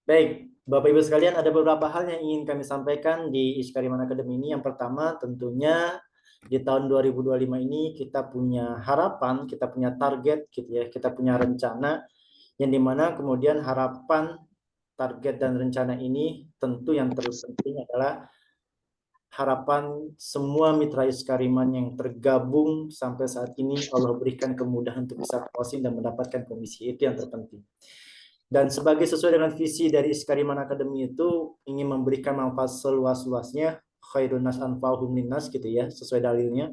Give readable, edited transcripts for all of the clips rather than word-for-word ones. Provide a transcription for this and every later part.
Baik, Bapak Ibu sekalian, ada beberapa hal yang ingin kami sampaikan di Iskariman Academy ini. Yang pertama, tentunya di tahun 2025 ini kita punya harapan, kita punya target, gitu ya, kita punya rencana, yang dimana kemudian harapan, target dan rencana ini tentu yang terpenting adalah harapan semua mitra Iskariman yang tergabung sampai saat ini Allah berikan kemudahan untuk bisa closing dan mendapatkan komisi. Itu yang terpenting. Dan sebagai sesuai dengan visi dari Iskariman Academy itu ingin memberikan manfaat seluas-luasnya, khairun nas anfa'uhum linnas gitu ya, sesuai dalilnya.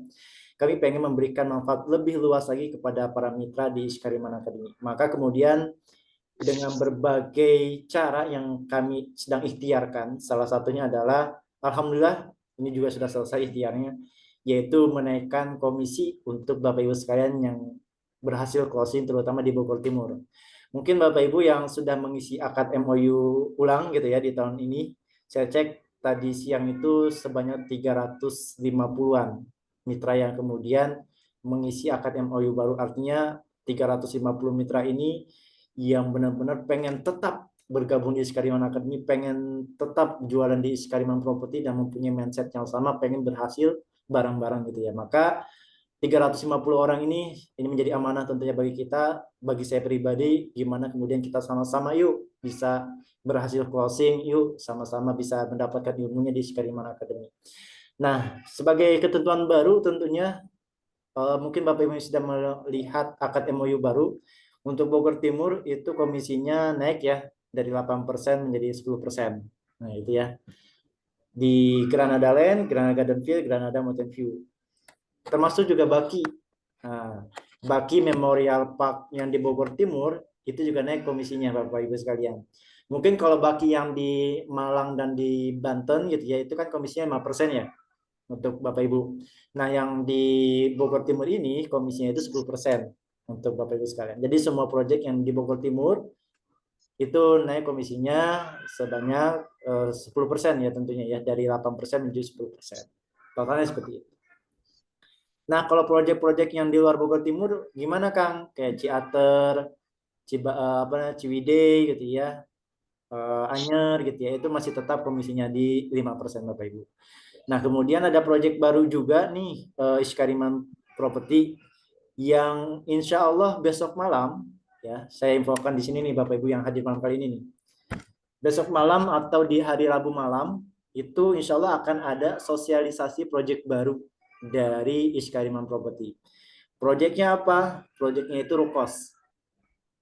Kami pengen memberikan manfaat lebih luas lagi kepada para mitra di Iskariman Academy. Maka kemudian dengan berbagai cara yang kami sedang ikhtiarkan, salah satunya adalah alhamdulillah ini juga sudah selesai ikhtiarnya, yaitu menaikkan komisi untuk Bapak Ibu sekalian yang berhasil closing terutama di Bogor Timur. Mungkin Bapak Ibu yang sudah mengisi akad MOU ulang gitu ya di tahun ini, saya cek tadi siang itu sebanyak 350-an mitra yang kemudian mengisi akad MOU baru, artinya 350 mitra ini yang benar-benar pengen tetap bergabung di Iskariman Academy, pengen tetap jualan di Iskariman Property dan mempunyai mindset yang sama, pengen berhasil bareng-bareng gitu ya. Maka 350 orang ini menjadi amanah tentunya bagi kita, bagi saya pribadi, gimana kemudian kita sama-sama yuk bisa berhasil closing, yuk sama-sama bisa mendapatkan ilmunya di Iskariman Academy. Nah, sebagai ketentuan baru tentunya mungkin Bapak Ibu sudah melihat akad MOU baru. Untuk Bogor Timur itu komisinya naik ya dari 8% menjadi 10%. Nah, itu ya. Di Granada Land, Granada Garden Field, Granada Mountain View. Termasuk juga Baki. Nah, Baki Memorial Park yang di Bogor Timur itu juga naik komisinya Bapak Ibu sekalian. Mungkin kalau Baki yang di Malang dan di Banten gitu ya, itu kan komisinya 5% ya untuk Bapak Ibu. Nah, yang di Bogor Timur ini komisinya itu 10% untuk Bapak Ibu sekalian. Jadi semua proyek yang di Bogor Timur itu naik komisinya sebanyak 10% ya tentunya ya, dari 8% menjadi 10%. Totalnya seperti itu. Nah, kalau proyek-proyek yang di luar Bogor Timur gimana Kang? Kayak Ciater, Ciwidey gitu ya, Anyer gitu ya, itu masih tetap komisinya di 5% Bapak Ibu. Nah, kemudian ada proyek baru juga nih, Iskariman Property yang insya Allah besok malam, ya, saya infokan di sini nih Bapak Ibu yang hadir malam kali ini nih. Besok malam atau di hari Rabu malam, itu insya Allah akan ada sosialisasi proyek baru dari Iskariman Property. Proyeknya apa? Proyeknya itu Rukos.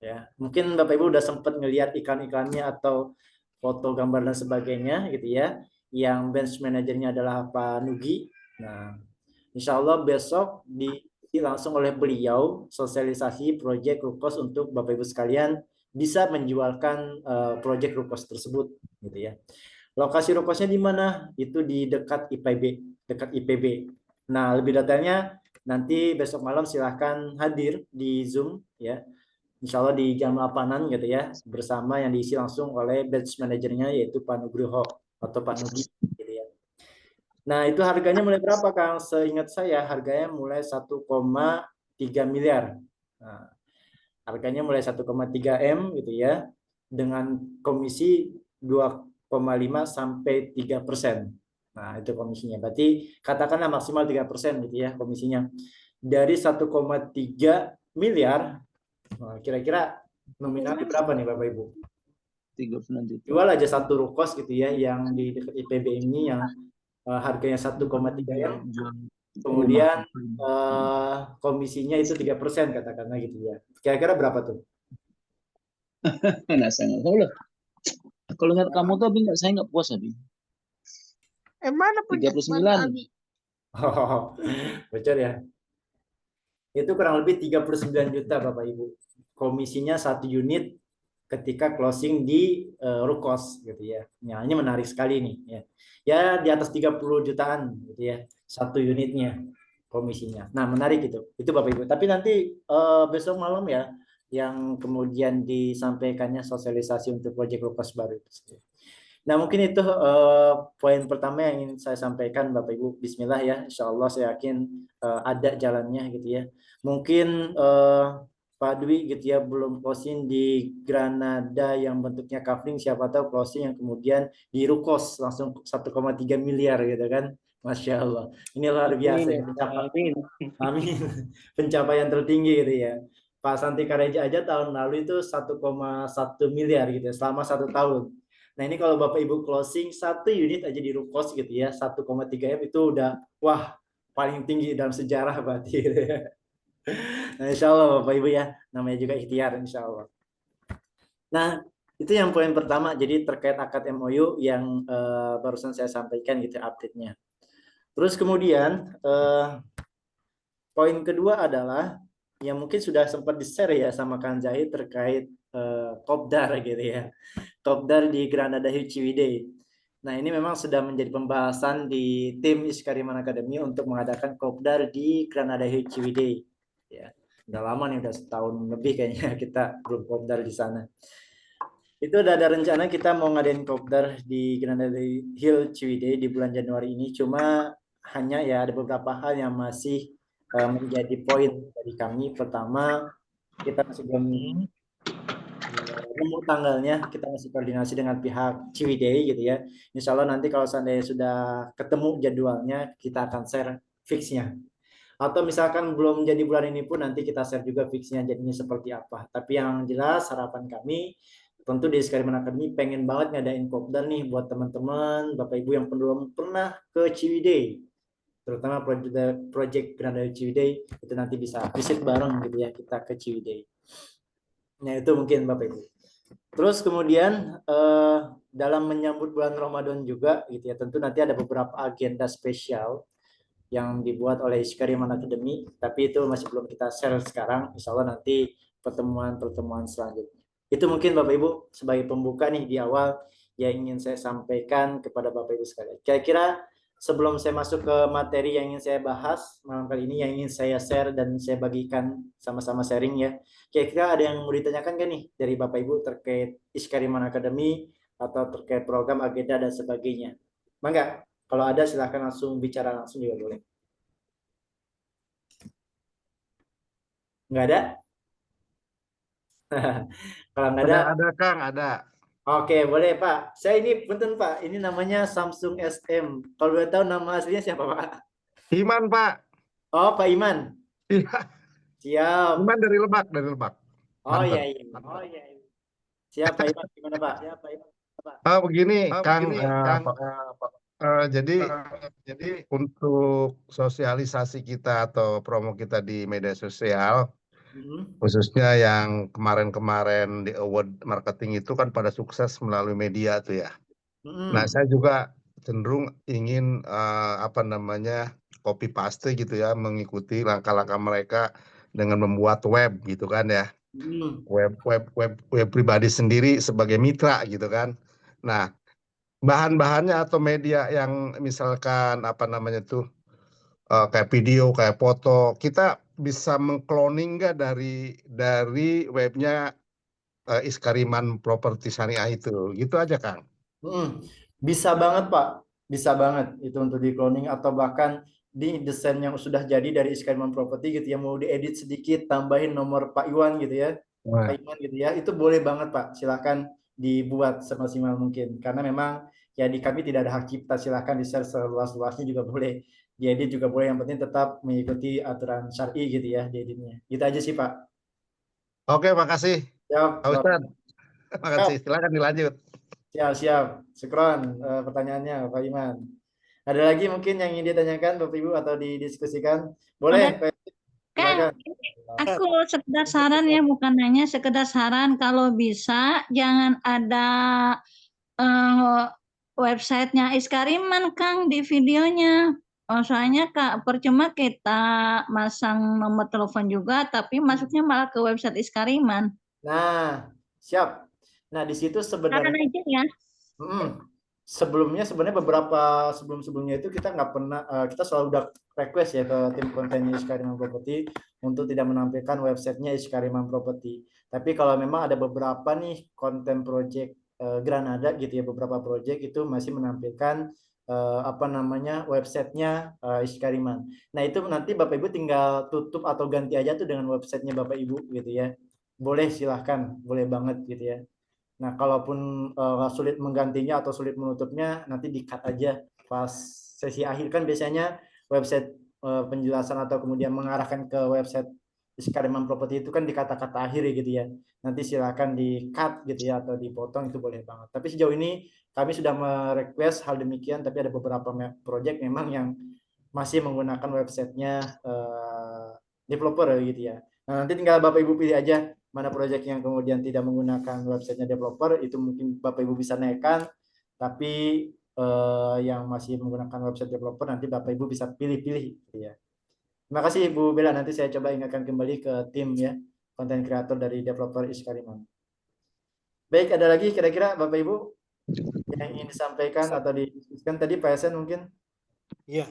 Ya, mungkin Bapak Ibu udah sempat ngelihat iklan-iklannya atau foto gambar dan sebagainya gitu ya. Yang bench manajernya adalah Pak Nugi. Nah, insya Allah besok langsung oleh beliau sosialisasi proyek Rukos untuk Bapak Ibu sekalian bisa menjualkan proyek Rukos tersebut gitu ya. Lokasi Rukosnya di mana? Itu di dekat IPB, dekat IPB. Nah, lebih detailnya nanti besok malam silahkan hadir di Zoom ya. Insya Allah di jam 8-an gitu ya, bersama yang diisi langsung oleh batch manajernya yaitu Pak Nugroho atau Pak Nugi gitu ya. Nah, itu harganya mulai berapa Kang? Seingat saya harganya mulai 1,3 miliar. Nah, harganya mulai 1,3 M gitu ya, dengan komisi 2,5 sampai 3%. Nah, itu komisinya. Berarti katakanlah maksimal 3% gitu ya komisinya. Dari 1,3 miliar, kira-kira nominalnya berapa nih Bapak Ibu? 39 juta. Jual aja satu rukos gitu ya, yang di dekat IPB ini yang harganya 1,3 M. Kemudian komisinya itu 3% katakanlah gitu ya. Kira-kira berapa tuh? Nah, saya nggak tahu lah. Kalau lihat kamu tuh, saya nggak puas Abi. Mana punya 39. Oh, bocor ya. Itu kurang lebih 39 juta Bapak Ibu. Komisinya satu unit ketika closing di Rukos gitu ya. Ya, ini menarik sekali nih ya. Ya di atas 30 jutaan gitu ya. Satu unitnya komisinya. Nah, menarik itu. Itu Bapak Ibu. Tapi nanti besok malam ya yang kemudian disampaikannya sosialisasi untuk proyek Rukos baru itu. Nah, mungkin itu poin pertama yang ingin saya sampaikan Bapak Ibu. Bismillah ya, insya Allah saya yakin ada jalannya gitu ya. Mungkin Pak Dwi gitu ya belum closing di Granada yang bentuknya kafling, siapa tahu closing yang kemudian di Rukos langsung 1,3 miliar gitu kan. Masya Allah. Ini luar biasa Amin, ini amin. Amin. Pencapaian tertinggi gitu ya. Pak Santi Kareja aja tahun lalu itu 1,1 miliar gitu ya, selama 1 tahun. Nah ini kalau Bapak Ibu closing satu unit aja di Rukos gitu ya, 1,3 M itu udah wah paling tinggi dalam sejarah berarti gitu ya. Nah, insya Allah Bapak Ibu ya, namanya juga ikhtiar insya Allah. Nah itu yang poin pertama, jadi terkait akad MOU yang barusan saya sampaikan gitu update-nya. Terus kemudian poin kedua adalah yang mungkin sudah sempat di-share ya sama Kang Zahid terkait kopdar gitu ya. Kopdar di Granada Hill Ciwidey. Nah, ini memang sudah menjadi pembahasan di tim Iskariman Academy untuk mengadakan kopdar di Granada Hill Ciwidey. Ya, udah lama nih, udah setahun lebih kayaknya kita belum kopdar di sana. Itu udah ada rencana kita mau ngadain kopdar di Granada Hill Ciwidey di bulan Januari ini. Cuma hanya ya ada beberapa hal yang masih menjadi poin dari kami. Pertama, kita masih belum nemu tanggalnya, kita masih koordinasi dengan pihak Ciwidey gitu ya. Insya Allah nanti kalau seandainya sudah ketemu jadwalnya, kita akan share fixnya. Atau misalkan belum jadi bulan ini pun nanti kita share juga fixnya jadinya seperti apa. Tapi yang jelas harapan kami tentu di Iskariman Academy pengen banget ngadain kopdar nih buat teman-teman, Bapak Ibu yang belum pernah ke Ciwidey, terutama project Granada Ciwidey, itu nanti bisa visit bareng gitu ya kita ke Ciwidey. Nah itu mungkin Bapak Ibu. Terus kemudian dalam menyambut bulan Ramadan juga gitu ya, tentu nanti ada beberapa agenda spesial yang dibuat oleh Iskariman Academy, tapi itu masih belum kita share sekarang. Insya Allah nanti pertemuan-pertemuan selanjutnya. Itu mungkin Bapak Ibu sebagai pembuka nih di awal yang ingin saya sampaikan kepada Bapak Ibu sekalian. Kira-kira sebelum saya masuk ke materi yang ingin saya bahas malam kali ini, yang ingin saya share dan saya bagikan sama-sama sharing ya. Kira-kira ada yang mau ditanyakan kan nih dari Bapak Ibu terkait Iskariman Academy atau terkait program, agenda dan sebagainya? Mangga, kalau ada silahkan langsung bicara langsung juga boleh. Nggak ada? Kalau nggak ada, Ada Kang, ada. oke boleh Pak. Saya ini punten Pak, ini namanya Samsung SM. Kalau boleh tahu nama aslinya siapa Pak? Iman Pak. Oh Pak Iman. Iya, Siap. Iman dari Lebak. Oh Banten. iya. Oh iya. Siap Pak Iman. Gimana Pak? Siap Pak Iman. Begini, Kang, Pak. jadi untuk sosialisasi kita atau promo kita di media sosial, khususnya yang kemarin-kemarin di award marketing itu kan pada sukses melalui media tuh ya. Nah, saya juga cenderung ingin copy paste gitu ya, mengikuti langkah-langkah mereka dengan membuat web gitu kan ya. Web pribadi sendiri sebagai mitra gitu kan. Nah, bahan-bahannya atau media yang misalkan kayak video, kayak foto, kita bisa mengkloning nggak dari webnya Iskariman Properti Syariah itu, gitu aja Kang. Bisa banget Pak, bisa banget itu untuk di cloning atau bahkan di desain yang sudah jadi dari Iskariman Property gitu ya, mau diedit sedikit, tambahin nomor Pak Iwan gitu ya, Pak Iwan gitu ya, itu boleh banget Pak, silahkan dibuat semaksimal mungkin, karena memang ya di kami tidak ada hak cipta, silahkan di share seluas-luasnya juga boleh, diedit juga boleh, yang penting tetap mengikuti aturan syar'i gitu ya dieditnya, gitu aja sih Pak. Oke, makasih. Siap, Pak Ustadz, makasih. Silakan dilanjut. Siap. Syukron pertanyaannya Pak Iman. Ada lagi mungkin yang ingin ditanyakan Bapak Ibu atau didiskusikan? Boleh, silakan. Aku sekedar saran ya, bukan hanya sekedar saran, kalau bisa jangan ada websitenya Iskariman Kang di videonya. Soalnya Kak, percuma kita masang nomor telepon juga, tapi masuknya malah ke website Iskariman. Nah, siap. Nah, di situ sebenarnya aja ya. Sebelumnya sebenarnya sebelumnya itu kita nggak pernah, kita selalu udah request ya ke tim kontennya Iskariman Property untuk tidak menampilkan websitenya Iskariman Property. Tapi kalau memang ada beberapa nih konten project Granada gitu ya, beberapa project itu masih menampilkan apa namanya websitenya Iskariman. Nah itu nanti Bapak Ibu tinggal tutup atau ganti aja tuh dengan websitenya Bapak Ibu gitu ya. Boleh silahkan, boleh banget gitu ya. Nah kalaupun sulit menggantinya atau sulit menutupnya nanti di-cut aja pas sesi akhir kan biasanya website penjelasan atau kemudian mengarahkan ke website Iskariman Property itu kan di kata-kata akhir gitu ya. Nanti silahkan di-cut gitu ya atau dipotong itu boleh banget. Tapi sejauh ini kami sudah merequest hal demikian, tapi ada beberapa project memang yang masih menggunakan websitenya developer gitu ya. Nah, nanti tinggal Bapak Ibu pilih aja mana project yang kemudian tidak menggunakan websitenya developer, itu mungkin Bapak Ibu bisa naikkan, tapi yang masih menggunakan website developer nanti Bapak Ibu bisa pilih-pilih gitu ya. Terima kasih Bu Bella, nanti saya coba ingatkan kembali ke tim ya, konten kreator dari developer Iskariman. Baik, ada lagi kira-kira Bapak Ibu yang ingin disampaikan atau didiskusikan tadi Pak Esen mungkin? Iya.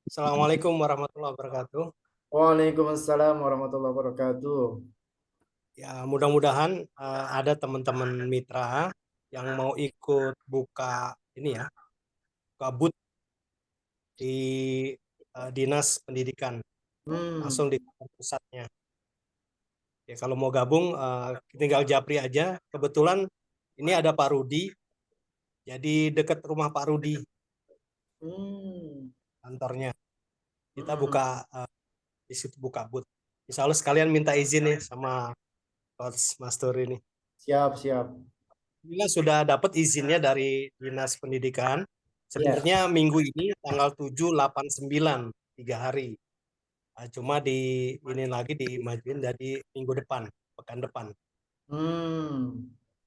Assalamualaikum warahmatullahi wabarakatuh. Waalaikumsalam warahmatullahi wabarakatuh. Ya, mudah-mudahan ada teman-teman mitra yang mau ikut buka ini ya, buka booth di Dinas Pendidikan, langsung di pusatnya. Ya, kalau mau gabung tinggal japri aja. Kebetulan ini ada Pak Rudi, jadi dekat rumah Pak Rudi kantornya. Kita buka di situ buka booth. Insya Allah sekalian minta izin nih sama Coach Mastur ini. Siap, siap. Alhamdulillah sudah dapat izinnya dari Dinas Pendidikan. Sebenarnya minggu ini tanggal 7, 8, 9, 3 hari. Cuma ini lagi dimajuin dari minggu depan, pekan depan.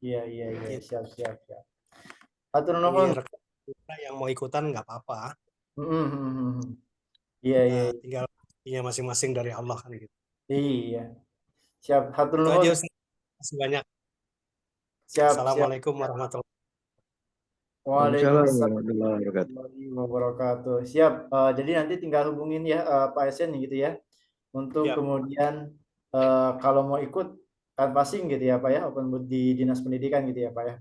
Iya, siap. Atur nuhun. Yang mau ikutan nggak apa-apa. Iya. Tinggal masing-masing dari Allah kan gitu. Iya. Siap, hatur nuhun. Itu aja, Terima kasih banyak. Siap. Assalamualaikum warahmatullahi wabarakatuh. Waalaikumsalam warahmatullahi wabarakatuh. Siap. Jadi nanti tinggal hubungin ya Pak Esen gitu ya. Untuk kemudian kalau mau ikut canvassing gitu ya Pak ya, open booth di Dinas Pendidikan gitu ya Pak ya.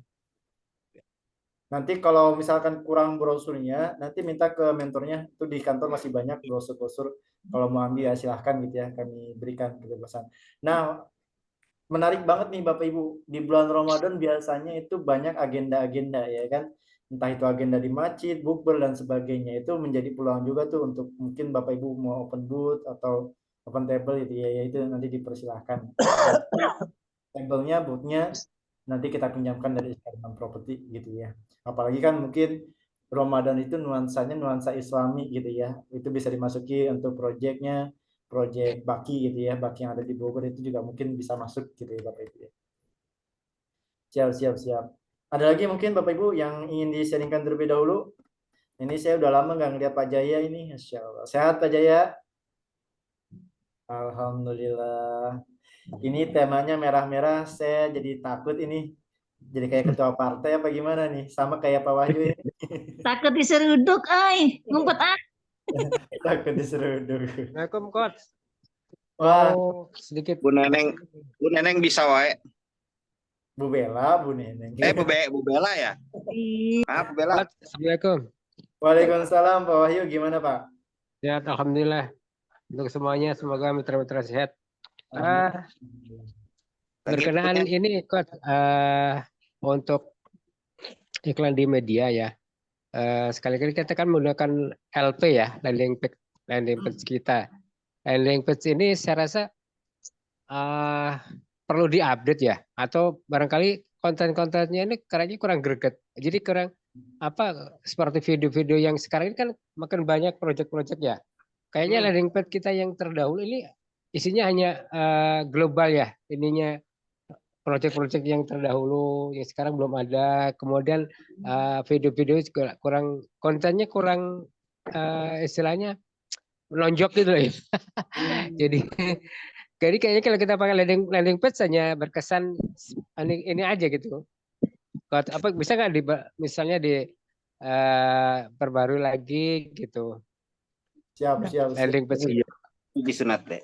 Nanti kalau misalkan kurang brosurnya, nanti minta ke mentornya, itu di kantor masih banyak brosur-brosur. Kalau mau ambil ya silahkan gitu ya, kami berikan kebebasan. Nah, menarik banget nih Bapak Ibu, di bulan Ramadan biasanya itu banyak agenda-agenda ya kan. Entah itu agenda di masjid, bukber dan sebagainya. Itu menjadi peluang juga tuh untuk mungkin Bapak Ibu mau open booth atau open table gitu ya, itu nanti dipersilahkan. Tabelnya, boothnya nanti kita pinjamkan dari Iskariman Property gitu ya. Apalagi kan mungkin Ramadan itu nuansanya nuansa Islami gitu ya. Itu bisa dimasuki untuk proyeknya, proyek Baki gitu ya. Baki yang ada di Bogor itu juga mungkin bisa masuk gitu ya Bapak Ibu. Siap. Ada lagi mungkin Bapak Ibu yang ingin di-sharingkan terlebih dahulu? Ini saya udah lama nggak ngeliat Pak Jaya ini. Masya Allah. Sehat Pak Jaya? Alhamdulillah. Ini temanya merah-merah, saya jadi takut ini. Jadi kayak ketua partai apa gimana nih? Sama kayak Pak Wahyu ini. Takut diseruduk, ngumpet Takut diseruduk. Assalamualaikum Coach. Wah, sedikit. Bu Neneng bisa wae. Bu Bella, Bu Neneng. Bu Bella ya? Bu Bella. Assalamualaikum. Waalaikumsalam Pak Wahyu, gimana Pak? Sehat, alhamdulillah. Untuk semuanya, semoga mitra-mitra sehat. Berkenaan ini Coach, untuk iklan di media ya. Sekali-kali kita kan menggunakan LP ya, landing page kita. Landing page ini saya rasa perlu diupdate ya, atau barangkali konten-kontennya ini kayaknya kurang greget. Jadi kurang seperti video-video yang sekarang ini kan makin banyak project-project ya. Kayaknya landing page kita yang terdahulu ini isinya hanya global ya, ininya proyek-proyek yang terdahulu yang sekarang belum ada. Kemudian video-video juga kurang, kontennya kurang istilahnya menonjok gitu ya. Jadi kayaknya kalau kita pakai landing page hanya berkesan ini aja gitu. Bisa nggak misalnya perbarui lagi gitu. Siap. Landing page Di sunat deh.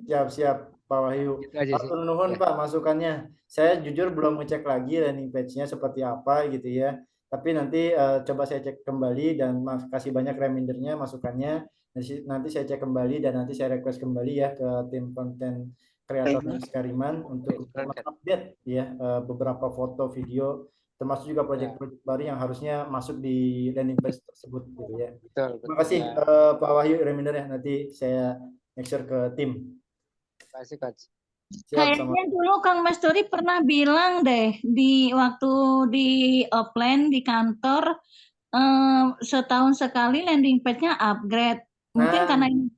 Siap Pak Wahyu. Atur nuhun Pak masukannya. Saya jujur belum ngecek lagi landing page-nya seperti apa gitu ya. Tapi nanti coba saya cek kembali dan kasih banyak remindernya, masukannya. Nanti saya cek kembali dan nanti saya request kembali ya ke tim konten kreator Iskariman untuk update ya beberapa foto, video, termasuk juga proyek-proyek baru yang harusnya masuk di landing page tersebut gitu ya. Terima kasih Pak Wahyu remindernya, nanti saya make sure ke tim. Terima kasih Coach. Kayaknya dulu Kang Mas Dori pernah bilang deh di waktu di offline di kantor setahun sekali landing page-nya upgrade. Mungkin karena ini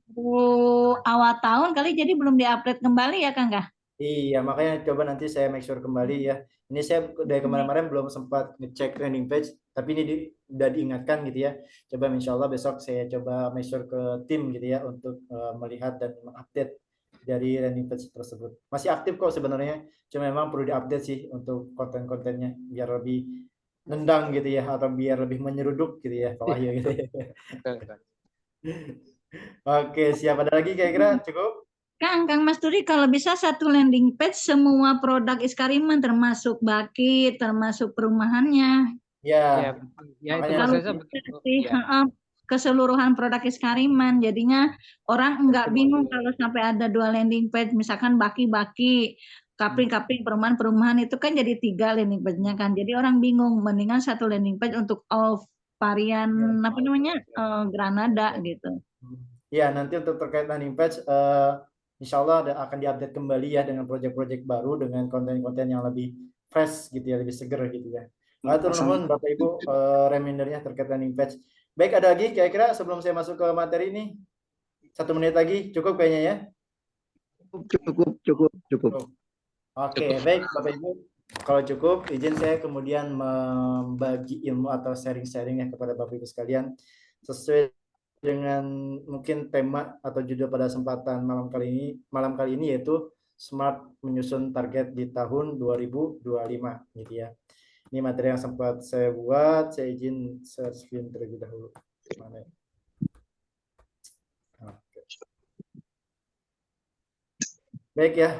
awal tahun kali jadi belum di-upgrade kembali ya Kang Kah? Iya, makanya coba nanti saya make sure kembali ya. Ini saya dari kemarin-kemarin belum sempat ngecek landing page, tapi ini udah diingatkan gitu ya. Coba insya Allah besok saya coba make sure ke tim gitu ya untuk melihat dan mengupdate dari landing page tersebut. Masih aktif kok sebenarnya, cuma memang perlu diupdate sih untuk konten-kontennya biar lebih nendang gitu ya, atau biar lebih menyeruduk gitu ya Pak Wahyu gitu ya. Oke, siap. Ada lagi kira-kira cukup? Kang Mas Duri kalau bisa satu landing page semua produk Iskariman termasuk baki, termasuk perumahannya. Ya, itu kalau keseluruhan produk Iskariman, jadinya orang enggak bingung kalau sampai ada 2 landing page, misalkan baki-baki, kapling-kapling perumahan itu kan jadi 3 landing page-nya kan, jadi orang bingung, mendingan satu landing page untuk all varian apa namanya Granada gitu. Ya, nanti untuk terkait landing page, insya Allah akan diupdate kembali ya dengan proyek-proyek baru dengan konten-konten yang lebih fresh gitu ya, lebih seger gitu ya. Matur nuwun Bapak Ibu remindernya terkait landing page. Baik, ada lagi kira-kira sebelum saya masuk ke materi ini? 1 menit lagi cukup kayaknya ya? Cukup. Oke, baik Bapak Ibu. Kalau cukup, izin saya kemudian membagi ilmu atau sharing-sharing ya kepada Bapak Ibu sekalian sesuai dengan mungkin tema atau judul pada kesempatan malam kali ini yaitu Smart menyusun target di tahun 2025 gitu ya. Ini materi yang sempat saya buat, saya izin share screen terlebih dahulu. Mana ya? Oke. Baik ya,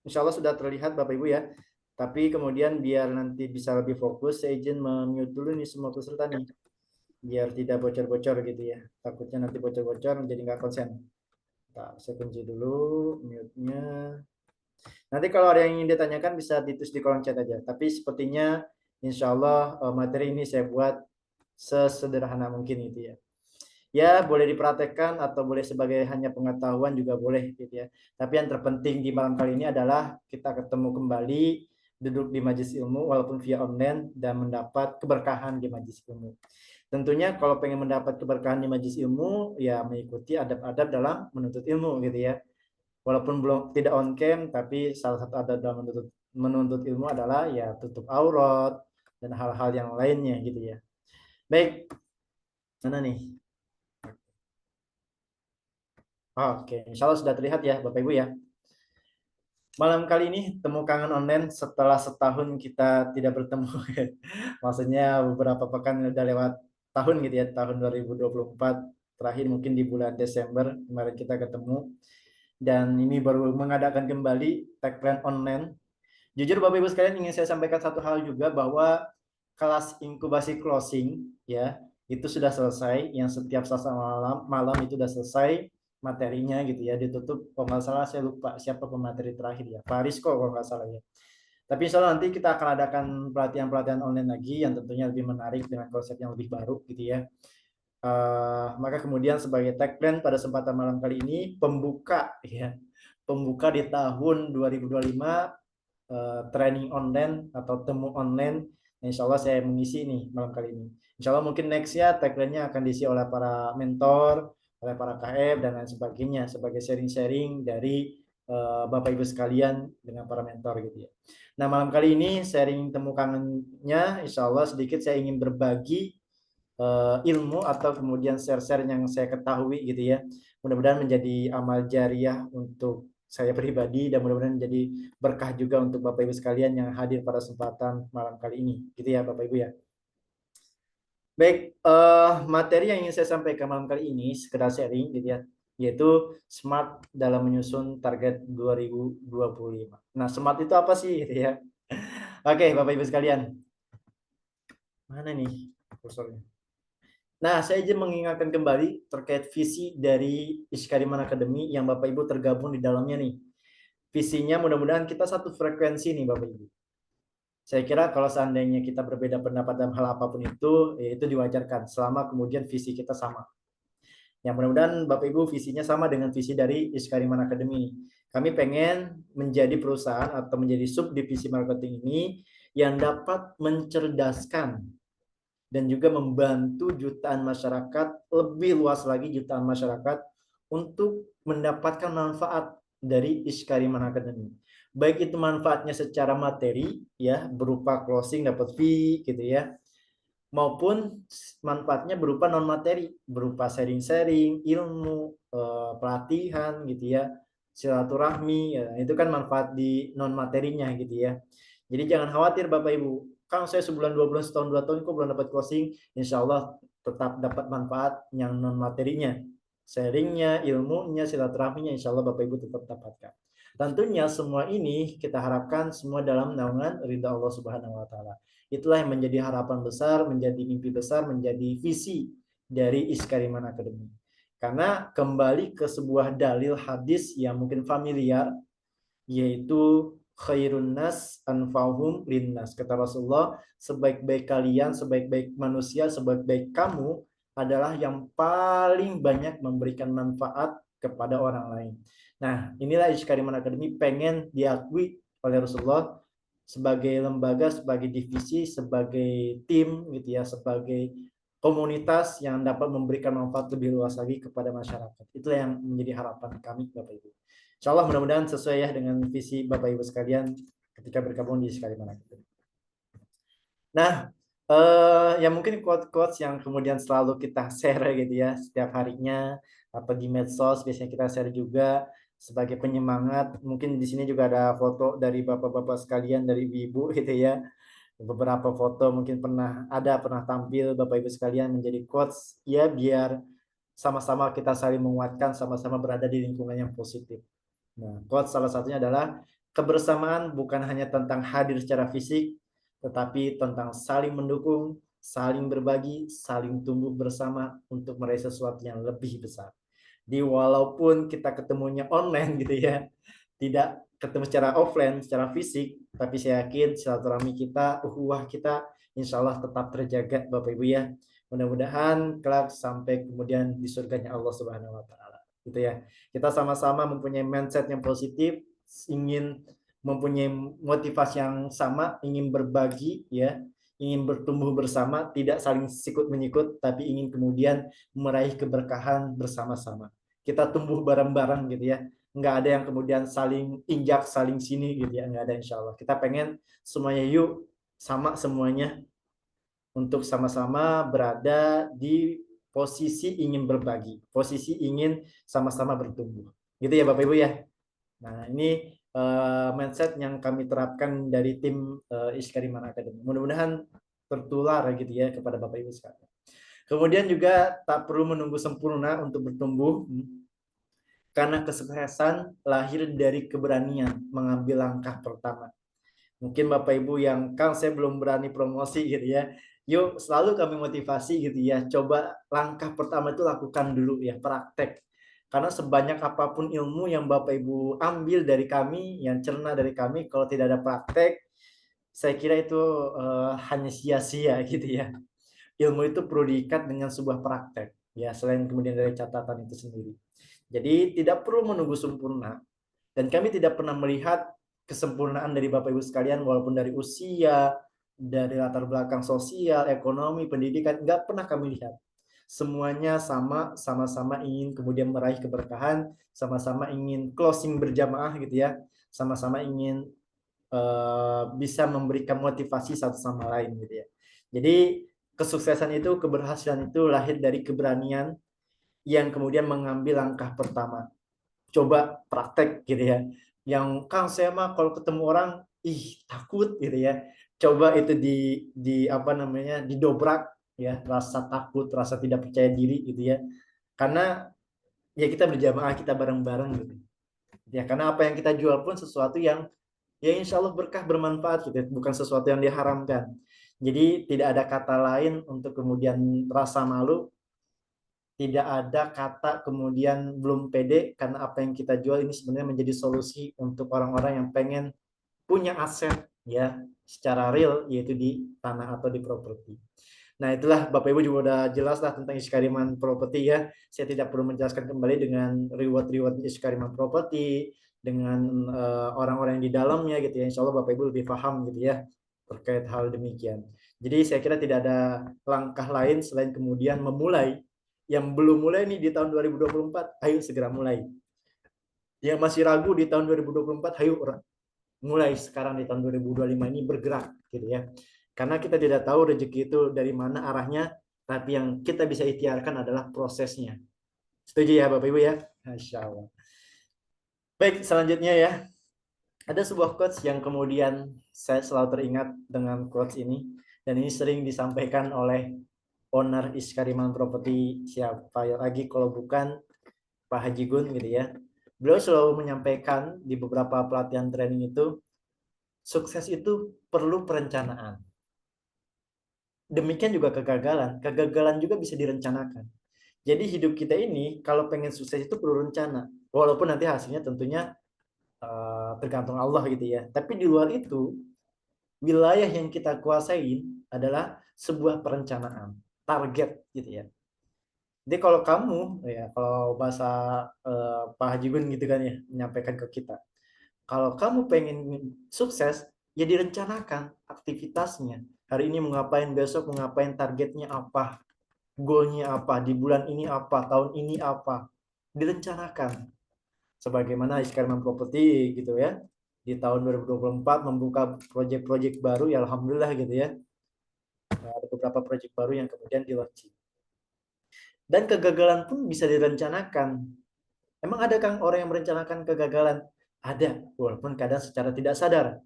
insya Allah sudah terlihat Bapak Ibu ya. Tapi kemudian biar nanti bisa lebih fokus, saya izin mute dulu nih semua peserta nih. Biar tidak bocor-bocor gitu ya. Takutnya nanti bocor-bocor jadi nggak konsen. Nah, saya kunci dulu mute-nya. Nanti kalau ada yang ingin ditanyakan bisa ditulis di kolom chat aja. Tapi sepertinya insya Allah materi ini saya buat sesederhana mungkin gitu ya. Ya boleh dipraktekkan atau boleh sebagai hanya pengetahuan juga boleh gitu ya. Tapi yang terpenting di malam kali ini adalah kita ketemu kembali, duduk di majelis ilmu walaupun via online dan mendapat keberkahan di majelis ilmu. Tentunya kalau pengen mendapat keberkahan di majelis ilmu ya mengikuti adab-adab dalam menuntut ilmu gitu ya. Walaupun belum tidak on cam, tapi salah satu adab dalam menuntut ilmu adalah ya tutup aurat dan hal-hal yang lainnya gitu ya. Baik, mana nih? Oke, insya Allah sudah terlihat ya Bapak Ibu ya. Malam kali ini temu kangen online setelah setahun kita tidak bertemu. Maksudnya beberapa pekan udah lewat tahun gitu ya, tahun 2024. Terakhir mungkin di bulan Desember kemarin kita ketemu. Dan ini baru mengadakan kembali tag plan online. Jujur Bapak Ibu sekalian ingin saya sampaikan satu hal juga bahwa kelas inkubasi closing ya itu sudah selesai, yang setiap Selasa malam itu sudah selesai materinya gitu ya, ditutup. Kalau nggak salah saya lupa siapa pemateri terakhir ya, Faris kok kalau nggak salah ya. Tapi insya Allah nanti kita akan adakan pelatihan-pelatihan online lagi yang tentunya lebih menarik dengan konsep yang lebih baru gitu ya. Maka kemudian sebagai tagline pada kesempatan malam kali ini pembuka di tahun 2025 training online atau temu online. Insya Allah saya mengisi nih malam kali ini. Insya Allah mungkin nextnya tagline-nya akan diisi oleh para mentor, oleh para KF dan lain sebagainya sebagai sharing-sharing dari Bapak Ibu sekalian dengan para mentor gitu ya. Nah malam kali ini sharing temu kangennya Insya Allah sedikit saya ingin berbagi ilmu atau kemudian share-share yang saya ketahui gitu ya. Mudah-mudahan menjadi amal jariah untuk saya pribadi dan mudah-mudahan menjadi berkah juga untuk Bapak Ibu sekalian yang hadir pada kesempatan malam kali ini. Gitu ya Bapak Ibu ya. Baik, materi yang ingin saya sampaikan malam kali ini sekedar sharing gitu ya, yaitu smart dalam menyusun target 2025. Nah, smart itu apa sih gitu ya? Oke, Bapak Ibu sekalian. Mana nih kursornya? Nah, saya izin mengingatkan kembali terkait visi dari Iskariman Academy yang Bapak Ibu tergabung di dalamnya nih. Visinya mudah-mudahan kita satu frekuensi nih Bapak Ibu. Saya kira kalau seandainya kita berbeda pendapat dalam hal apapun itu, ya itu diwajarkan selama kemudian visi kita sama. Yang mudah-mudahan Bapak Ibu visinya sama dengan visi dari Iskariman Academy. Kami pengen menjadi perusahaan atau menjadi subdivisi marketing ini yang dapat mencerdaskan dan juga membantu jutaan masyarakat, lebih luas lagi jutaan masyarakat untuk mendapatkan manfaat dari Iskariman Academy. Baik itu manfaatnya secara materi ya, berupa closing dapat fee gitu ya, maupun manfaatnya berupa non materi, berupa sharing-sharing ilmu, pelatihan gitu ya, silaturahmi ya, itu kan manfaat di non materinya gitu ya. Jadi jangan khawatir Bapak Ibu, Kang saya sebulan 2 bulan setahun 2 tahun kok belum dapat closing, insya Allah tetap dapat manfaat yang non materinya, sharingnya, ilmunya, silaturahminya, insya Allah Bapak Ibu tetap dapatkan. Tentunya semua ini kita harapkan semua dalam naungan ridha Allah Subhanahu wa taala. Itulah yang menjadi harapan besar, menjadi mimpi besar, menjadi visi dari Iskariman Academy. Karena kembali ke sebuah dalil hadis yang mungkin familiar, yaitu khairun nas anfa'uhum linnas. Kata Rasulullah, sebaik-baik kalian, sebaik-baik manusia, sebaik-baik kamu adalah yang paling banyak memberikan manfaat kepada orang lain. Nah, inilah Iskariman Academy pengen diakui oleh Rasulullah sebagai lembaga, sebagai divisi, sebagai tim gitu ya, sebagai komunitas yang dapat memberikan manfaat lebih luas lagi kepada masyarakat. Itulah yang menjadi harapan kami Bapak Ibu. Insya Allah mudah-mudahan sesuai ya dengan visi Bapak Ibu sekalian ketika bergabung di Iskariman Academy. Nah, yang mungkin quotes-quotes yang kemudian selalu kita share gitu ya setiap harinya atau di medsos biasanya kita share juga sebagai penyemangat. Mungkin di sini juga ada foto dari bapak-bapak sekalian, dari ibu gitu ya. Beberapa foto mungkin pernah tampil Bapak Ibu sekalian menjadi quotes ya biar sama-sama kita saling menguatkan, sama-sama berada di lingkungan yang positif. Nah, quotes salah satunya adalah kebersamaan bukan hanya tentang hadir secara fisik, tetapi tentang saling mendukung, saling berbagi, saling tumbuh bersama untuk meraih sesuatu yang lebih besar. Di walaupun kita ketemunya online gitu ya, tidak ketemu secara offline, secara fisik, tapi saya yakin silaturahmi kita, ukhuwah kita, insya Allah tetap terjaga Bapak Ibu ya. Mudah-mudahan kelak sampai kemudian di surganya Allah Subhanahu Wa Taala. Gitu ya. Kita sama-sama mempunyai mindset yang positif, ingin mempunyai motivasi yang sama, ingin berbagi ya, ingin bertumbuh bersama, tidak saling sikut menyikut, tapi ingin kemudian meraih keberkahan bersama-sama. Kita tumbuh bareng-bareng gitu ya, nggak ada yang kemudian saling injak, saling sini gitu ya, nggak ada insya Allah. Kita pengen semuanya yuk sama semuanya untuk sama-sama berada di posisi ingin berbagi, posisi ingin sama-sama bertumbuh. Gitu ya Bapak Ibu ya. Nah ini mindset yang kami terapkan dari tim Iskariman Academy. Mudah-mudahan tertular gitu ya kepada Bapak Ibu sekalian. Kemudian juga tak perlu menunggu sempurna untuk bertumbuh, karena kesuksesan lahir dari keberanian mengambil langkah pertama. Mungkin Bapak Ibu yang Kang saya belum berani promosi gitu ya, yuk selalu kami motivasi gitu ya, coba langkah pertama itu lakukan dulu ya, praktek. Karena sebanyak apapun ilmu yang Bapak Ibu ambil dari kami, yang cerna dari kami, kalau tidak ada praktek, saya kira itu hanya sia-sia gitu ya. Ilmu itu perlu diikat dengan sebuah praktek ya, selain kemudian dari catatan itu sendiri. Jadi tidak perlu menunggu sempurna, dan kami tidak pernah melihat kesempurnaan dari Bapak Ibu sekalian, walaupun dari usia, dari latar belakang sosial, ekonomi, pendidikan, nggak pernah kami lihat. Semuanya sama-sama ingin kemudian meraih keberkahan, sama-sama ingin closing berjamaah gitu ya, sama-sama ingin bisa memberikan motivasi satu sama lain gitu ya. Jadi kesuksesan itu, keberhasilan itu lahir dari keberanian yang kemudian mengambil langkah pertama. Coba praktek gitu ya. Yang Kang saya mah kalau ketemu orang takut gitu ya. Coba itu didobrak ya, rasa takut, rasa tidak percaya diri gitu ya. Karena ya kita berjamaah, kita bareng-bareng gitu. Ya karena apa yang kita jual pun sesuatu yang ya insya Allah berkah, bermanfaat gitu ya. Bukan sesuatu yang diharamkan. Jadi tidak ada kata lain untuk kemudian rasa malu, tidak ada kata kemudian belum pede, karena apa yang kita jual ini sebenarnya menjadi solusi untuk orang-orang yang pengen punya aset ya secara real, yaitu di tanah atau di properti. Nah, itulah Bapak Ibu juga udah jelas lah tentang Iskariman Property ya. Saya tidak perlu menjelaskan kembali dengan reward Iskariman Property, dengan orang-orang yang di dalamnya gitu ya. Insya Allah Bapak Ibu lebih paham gitu ya terkait hal demikian. Jadi saya kira tidak ada langkah lain selain kemudian memulai. Yang belum mulai nih di tahun 2024, ayo segera mulai. Yang masih ragu di tahun 2024, ayo mulai sekarang di tahun 2025 ini bergerak gitu ya. Karena kita tidak tahu rezeki itu dari mana arahnya, tapi yang kita bisa ikhtiarkan adalah prosesnya. Setuju ya Bapak Ibu ya? Masya Allah. Baik, selanjutnya ya. Ada sebuah quotes yang kemudian saya selalu teringat dengan quotes ini. Dan ini sering disampaikan oleh owner Iskariman Property, siapa lagi kalau bukan Pak Haji Gun gitu ya. Beliau selalu menyampaikan di beberapa pelatihan training itu, sukses itu perlu perencanaan. Demikian juga kegagalan. Kegagalan juga bisa direncanakan. Jadi hidup kita ini kalau pengen sukses itu perlu rencana. Walaupun nanti hasilnya tentunya tergantung Allah gitu ya. Tapi di luar itu, wilayah yang kita kuasain adalah sebuah perencanaan, target gitu ya. Jadi kalau kamu, ya kalau bahasa Pak Haji Gun gitu kan ya, menyampaikan ke kita. Kalau kamu pengen sukses, ya direncanakan aktivitasnya. Hari ini mau ngapain, besok mau ngapain, targetnya apa, goalnya apa, di bulan ini apa, tahun ini apa. Direncanakan. Sebagaimana Iskariman Property gitu ya. Di tahun 2024 membuka proyek-proyek baru, ya alhamdulillah gitu ya. Ada beberapa proyek baru yang kemudian di-launching. Dan kegagalan pun bisa direncanakan. Emang ada Kang orang yang merencanakan kegagalan? Ada, walaupun kadang secara tidak sadar.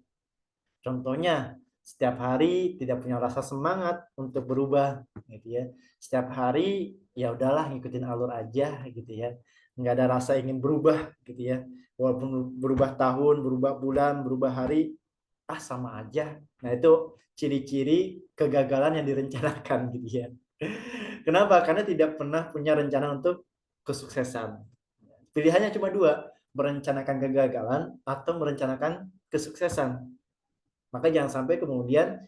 Contohnya, setiap hari tidak punya rasa semangat untuk berubah, gitu ya. Setiap hari ya udahlah ngikutin alur aja, gitu ya. Nggak ada rasa ingin berubah, gitu ya. Walaupun berubah tahun, berubah bulan, berubah hari, sama aja. Nah itu ciri-ciri kegagalan yang direncanakan, gitu ya. Kenapa? Karena tidak pernah punya rencana untuk kesuksesan. Pilihannya cuma dua, merencanakan kegagalan atau merencanakan kesuksesan. Maka jangan sampai kemudian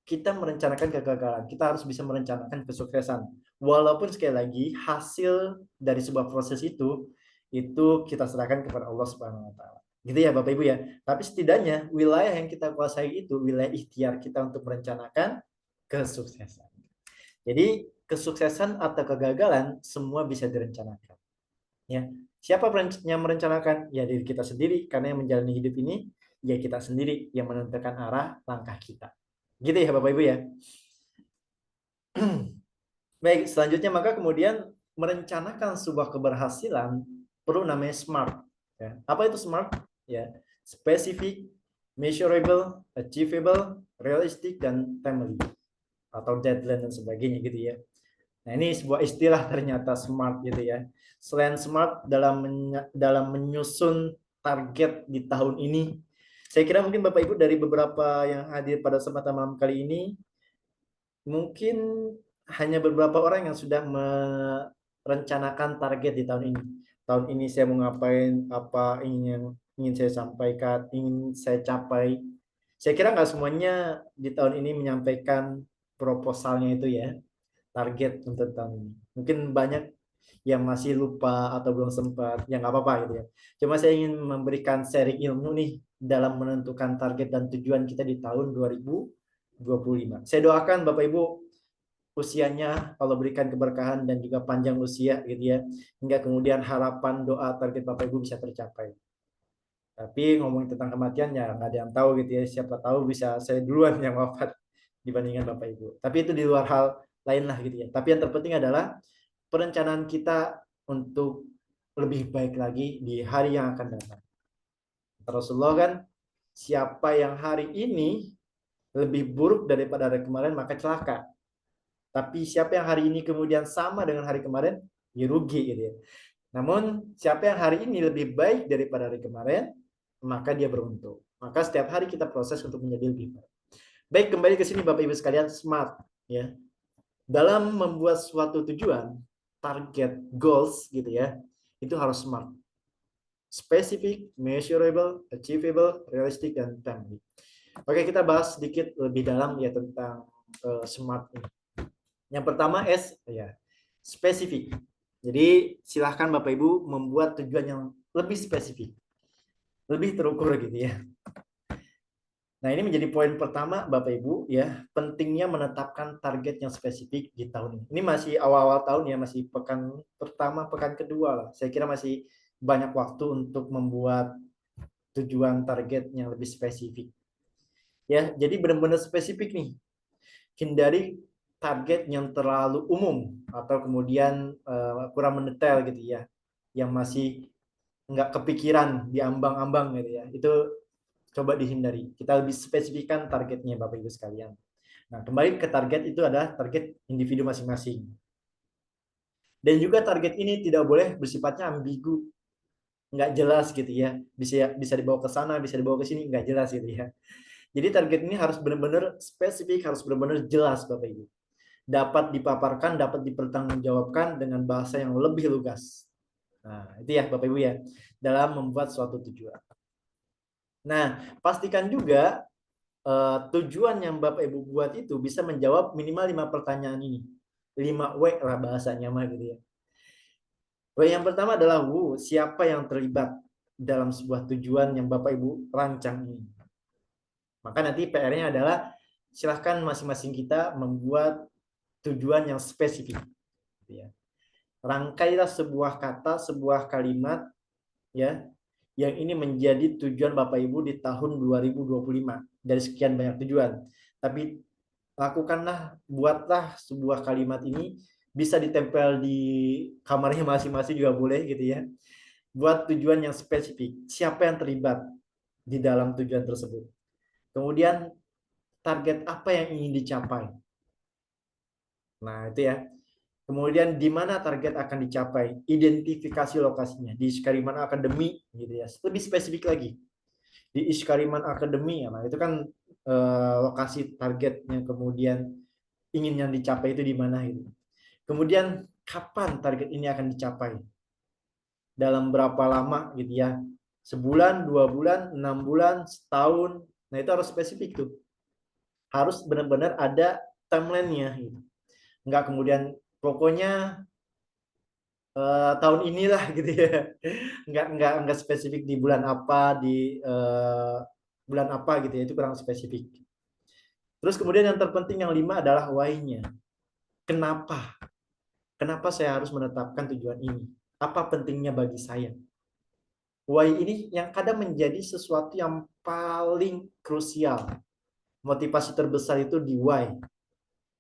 kita merencanakan kegagalan. Kita harus bisa merencanakan kesuksesan. Walaupun sekali lagi hasil dari sebuah proses itu kita serahkan kepada Allah Subhanahu wa taala. Gitu ya Bapak Ibu ya. Tapi setidaknya wilayah yang kita kuasai itu wilayah ikhtiar kita untuk merencanakan kesuksesan. Jadi kesuksesan atau kegagalan semua bisa direncanakan. Ya, siapa yang merencanakan? Ya diri kita sendiri, karena yang menjalani hidup ini ya kita sendiri yang menentukan arah langkah kita. Gitu ya Bapak Ibu ya. Baik, selanjutnya maka kemudian merencanakan sebuah keberhasilan perlu namanya SMART. Ya. Apa itu SMART? Ya, specific, measurable, achievable, realistic, dan timely atau deadline dan sebagainya gitu ya. Nah, ini sebuah istilah ternyata SMART gitu ya. Selain SMART dalam menyusun target di tahun ini, saya kira mungkin Bapak Ibu dari beberapa yang hadir pada kesempatan malam kali ini, mungkin hanya beberapa orang yang sudah merencanakan target di tahun ini. Tahun ini saya mau ngapain, apa ingin saya sampaikan, ingin saya capai. Saya kira nggak semuanya di tahun ini menyampaikan proposalnya itu ya, target untuk tahun ini. Mungkin banyak yang masih lupa atau belum sempat, ya nggak apa-apa gitu ya. Cuma saya ingin memberikan sharing ilmu nih dalam menentukan target dan tujuan kita di tahun 2025. Saya doakan Bapak Ibu usianya Allah berikan keberkahan dan juga panjang usia gitu ya, hingga kemudian harapan doa target Bapak Ibu bisa tercapai. Tapi ngomongin tentang kematian ya nggak ada yang tahu gitu ya, siapa tahu bisa saya duluan yang wafat dibandingkan Bapak Ibu. Tapi itu di luar hal lain lah gitu ya. Tapi yang terpenting adalah perencanaan kita untuk lebih baik lagi di hari yang akan datang. Rasulullah kan, siapa yang hari ini lebih buruk daripada hari kemarin maka celaka. Tapi siapa yang hari ini kemudian sama dengan hari kemarin, ya rugi gitu ya. Namun siapa yang hari ini lebih baik daripada hari kemarin, maka dia beruntung. Maka setiap hari kita proses untuk menjadi lebih baik. Baik, kembali ke sini Bapak Ibu sekalian, SMART ya. Dalam membuat suatu tujuan, target, goals gitu ya, itu harus SMART. Specific, measurable, achievable, realistic, dan timely. Oke, kita bahas sedikit lebih dalam ya tentang SMART ini. Yang pertama S ya, spesifik. Jadi silahkan Bapak Ibu membuat tujuan yang lebih spesifik, lebih terukur gitu ya. Nah, ini menjadi poin pertama Bapak Ibu ya, pentingnya menetapkan target yang spesifik di tahun ini. Ini masih awal-awal tahun ya, masih pekan pertama, pekan kedua lah. Saya kira masih banyak waktu untuk membuat tujuan target yang lebih spesifik. Ya, jadi benar-benar spesifik nih. Hindari target yang terlalu umum atau kemudian kurang mendetail gitu ya, yang masih nggak kepikiran di ambang-ambang gitu ya. Itu coba dihindari. Kita lebih spesifikkan targetnya Bapak Ibu sekalian. Nah, kembali ke target itu adalah target individu masing-masing. Dan juga target ini tidak boleh bersifatnya ambigu, nggak jelas gitu ya. Bisa dibawa ke sana, bisa dibawa ke sini, nggak jelas gitu ya. Jadi target ini harus benar-benar spesifik, harus benar-benar jelas Bapak Ibu. Dapat dipaparkan, dapat dipertanggungjawabkan dengan bahasa yang lebih lugas. Nah, itu ya Bapak Ibu ya, dalam membuat suatu tujuan. Nah, pastikan juga tujuan yang Bapak Ibu buat itu bisa menjawab minimal 5 pertanyaan ini. 5 W lah bahasanya mah gitu ya. W yang pertama adalah siapa yang terlibat dalam sebuah tujuan yang Bapak Ibu rancang ini. Maka nanti PR-nya adalah silahkan masing-masing kita membuat tujuan yang spesifik. Ya. Rangkailah sebuah kata, sebuah kalimat ya, yang ini menjadi tujuan Bapak Ibu di tahun 2025 dari sekian banyak tujuan. Tapi lakukanlah, buatlah sebuah kalimat ini bisa ditempel di kamarnya masing-masing juga boleh gitu ya. Buat tujuan yang spesifik. Siapa yang terlibat di dalam tujuan tersebut? Kemudian target apa yang ingin dicapai? Nah, itu ya. Kemudian di mana target akan dicapai? Identifikasi lokasinya di Iskariman Academy gitu ya. Lebih spesifik lagi. Di Iskariman Academy ya. Nah, itu kan lokasi targetnya, kemudian ingin yang dicapai itu di mana gitu. Kemudian kapan target ini akan dicapai? Dalam berapa lama gitu ya? Sebulan, 2 bulan, 6 bulan, setahun. Nah, itu harus spesifik tuh. Harus benar-benar ada timeline-nya gitu. Enggak kemudian pokoknya tahun inilah gitu ya. Enggak spesifik di bulan apa, di bulan apa gitu ya, itu kurang spesifik. Terus kemudian yang terpenting yang 5 adalah why-nya. Kenapa? Kenapa saya harus menetapkan tujuan ini? Apa pentingnya bagi saya? Why ini yang kadang menjadi sesuatu yang paling krusial. Motivasi terbesar itu di why.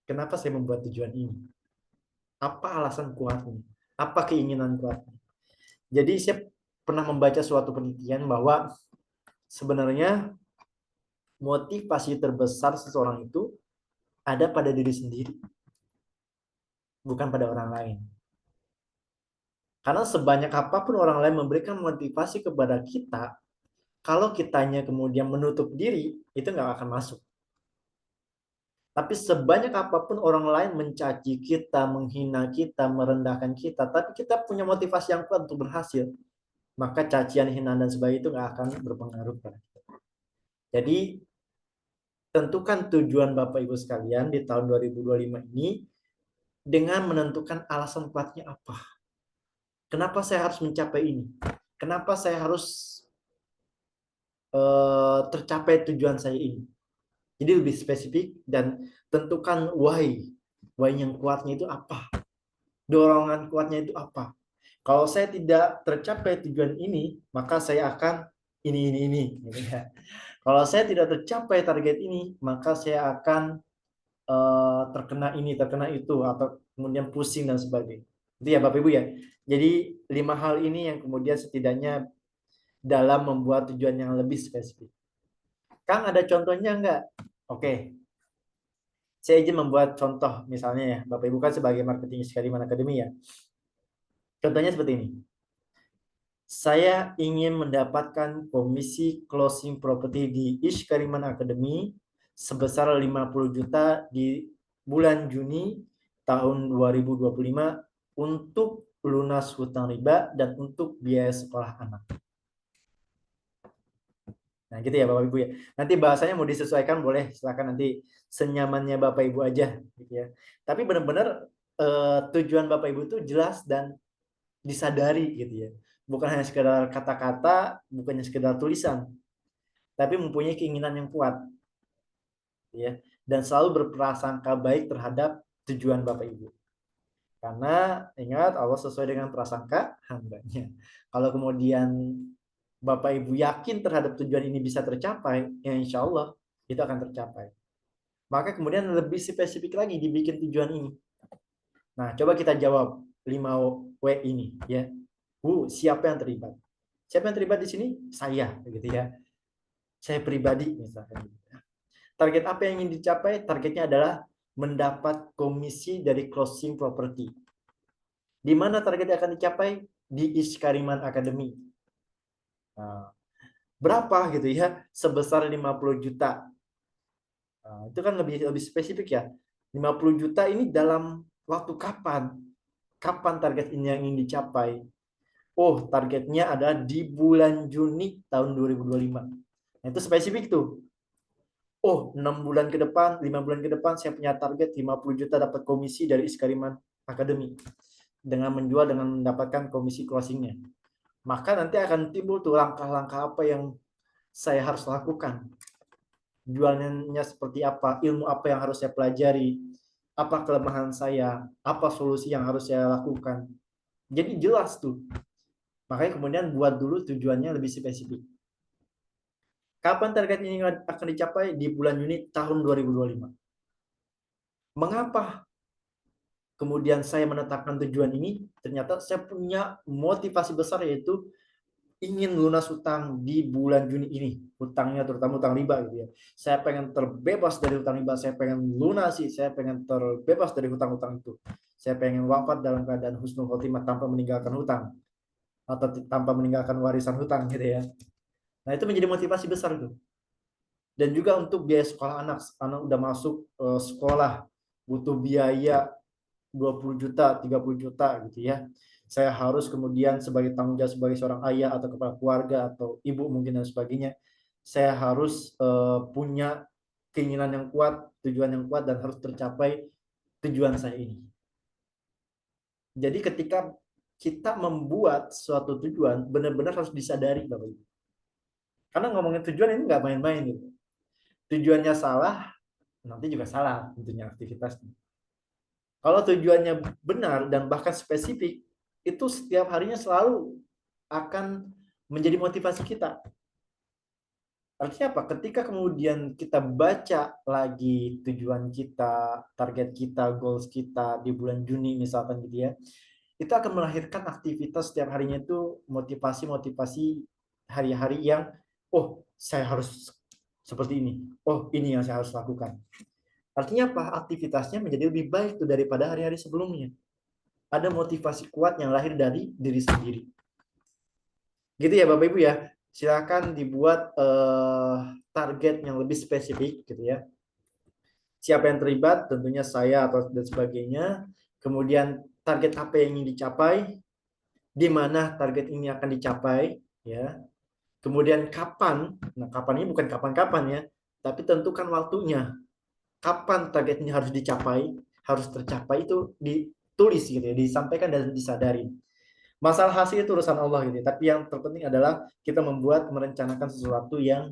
Kenapa saya membuat tujuan ini? Apa alasan kuatnya? Apa keinginan kuatnya? Jadi saya pernah membaca suatu penelitian bahwa sebenarnya motivasi terbesar seseorang itu ada pada diri sendiri, bukan pada orang lain. Karena sebanyak apapun orang lain memberikan motivasi kepada kita, kalau kitanya kemudian menutup diri, itu nggak akan masuk. Tapi sebanyak apapun orang lain mencaci kita, menghina kita, merendahkan kita, tapi kita punya motivasi yang kuat untuk berhasil, maka cacian, hinaan, dan sebagainya itu nggak akan berpengaruh pada kita. Jadi, tentukan tujuan Bapak Ibu sekalian di tahun 2025 ini dengan menentukan alasan kuatnya apa. Kenapa saya harus mencapai ini? Kenapa saya harus tercapai tujuan saya ini? Jadi lebih spesifik dan tentukan why. Why yang kuatnya itu apa? Dorongan kuatnya itu apa? Kalau saya tidak tercapai tujuan ini, maka saya akan ini. Gitu ya. Kalau saya tidak tercapai target ini, maka saya akan terkena ini, terkena itu, atau kemudian pusing dan sebagainya. Itu ya Bapak Ibu ya. Jadi 5 hal ini yang kemudian setidaknya dalam membuat tujuan yang lebih spesifik. Kang, ada contohnya enggak? Oke. Saya izin membuat contoh misalnya ya. Bapak Ibu kan sebagai marketing Iskariman Academy ya. Contohnya seperti ini. Saya ingin mendapatkan komisi closing property di Iskariman Academy sebesar 50 juta di bulan Juni tahun 2025 untuk lunas hutang riba dan untuk biaya sekolah anak. Nah, gitu ya Bapak Ibu ya. Nanti bahasanya mau disesuaikan boleh, silakan nanti senyamannya Bapak Ibu aja gitu ya. Tapi benar-benar tujuan Bapak Ibu itu jelas dan disadari gitu ya. Bukan hanya sekedar kata-kata, bukannya sekedar tulisan, tapi mempunyai keinginan yang kuat. Ya, dan selalu berprasangka baik terhadap tujuan Bapak Ibu. Karena ingat Allah sesuai dengan prasangka hambanya. Kalau kemudian Bapak Ibu yakin terhadap tujuan ini bisa tercapai, ya insya Allah itu akan tercapai. Maka kemudian lebih spesifik lagi dibikin tujuan ini. Nah, coba kita jawab 5W ini ya. Siapa yang terlibat? Siapa yang terlibat di sini? Saya, begitu ya. Saya pribadi misalkan. Target apa yang ingin dicapai? Targetnya adalah mendapat komisi dari closing property. Di mana targetnya akan dicapai? Di Iskariman Academy. Nah, berapa gitu ya? Sebesar 50 juta. Nah, itu kan lebih spesifik ya. 50 juta ini dalam waktu kapan? Kapan target ini yang ingin dicapai? Oh, targetnya adalah di bulan Juni tahun 2025. Nah, itu spesifik tuh. Oh, 6 bulan ke depan, 5 bulan ke depan saya punya target 50 juta dapat komisi dari Iskariman Academy. Dengan menjual, dengan mendapatkan komisi closingnya. Maka nanti akan timbul tuh langkah-langkah apa yang saya harus lakukan. Jualannya seperti apa, ilmu apa yang harus saya pelajari, apa kelemahan saya, apa solusi yang harus saya lakukan. Jadi jelas tuh. Makanya kemudian buat dulu tujuannya lebih spesifik. Kapan target ini akan dicapai? Di bulan Juni tahun 2025. Mengapa kemudian saya menetapkan tujuan ini? Ternyata saya punya motivasi besar, yaitu ingin lunas hutang di bulan Juni ini. Hutangnya terutama hutang riba gitu ya. Saya pengen terbebas dari hutang riba, saya pengen lunasi, saya pengen terbebas dari hutang-hutang itu. Saya pengen wafat dalam keadaan husnul khotimah tanpa meninggalkan hutang atau tanpa meninggalkan warisan hutang gitu ya. Nah, itu menjadi motivasi besar itu. Dan juga untuk biaya sekolah anak. Anak udah masuk sekolah, butuh biaya 20 juta, 30 juta gitu ya. Saya harus kemudian sebagai tanggung jawab sebagai seorang ayah atau kepala keluarga atau ibu mungkin dan sebagainya, saya harus punya keinginan yang kuat, tujuan yang kuat, dan harus tercapai tujuan saya ini. Jadi ketika kita membuat suatu tujuan, benar-benar harus disadari Bapak Ibu. Karena ngomongin tujuan ini nggak main-main gitu. Tujuannya salah, nanti juga salah tentunya aktivitasnya. Kalau tujuannya benar dan bahkan spesifik, itu setiap harinya selalu akan menjadi motivasi kita. Artinya apa? Ketika kemudian kita baca lagi tujuan kita, target kita, goals kita di bulan Juni misalkan gitu ya, itu akan melahirkan aktivitas setiap harinya itu motivasi-motivasi hari-hari yang, oh saya harus seperti ini, oh ini yang saya harus lakukan. Artinya apa? Aktivitasnya menjadi lebih baik tuh daripada hari-hari sebelumnya. Ada motivasi kuat yang lahir dari diri sendiri. Gitu ya Bapak Ibu ya. Silakan dibuat target yang lebih spesifik gitu ya. Siapa yang terlibat? Tentunya saya atau dan sebagainya. Kemudian target apa yang ingin dicapai? Di mana target ini akan dicapai ya. Kemudian kapan? Nah, kapan ini bukan kapan-kapan ya, tapi tentukan waktunya. Kapan target ini harus dicapai, harus tercapai, itu ditulis gitu ya, disampaikan dan disadari. Masalah hasil itu urusan Allah gitu ya. Tapi yang terpenting adalah kita merencanakan sesuatu yang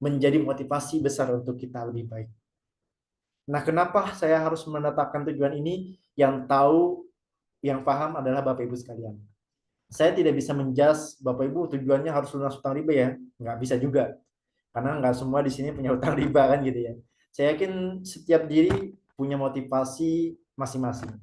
menjadi motivasi besar untuk kita lebih baik. Nah, kenapa saya harus menetapkan tujuan ini? Yang tahu, yang paham adalah Bapak Ibu sekalian. Saya tidak bisa menjas Bapak Ibu tujuannya harus lunas hutang riba ya, nggak bisa juga. Karena nggak semua di sini punya hutang riba kan gitu ya. Saya yakin setiap diri punya motivasi masing-masing.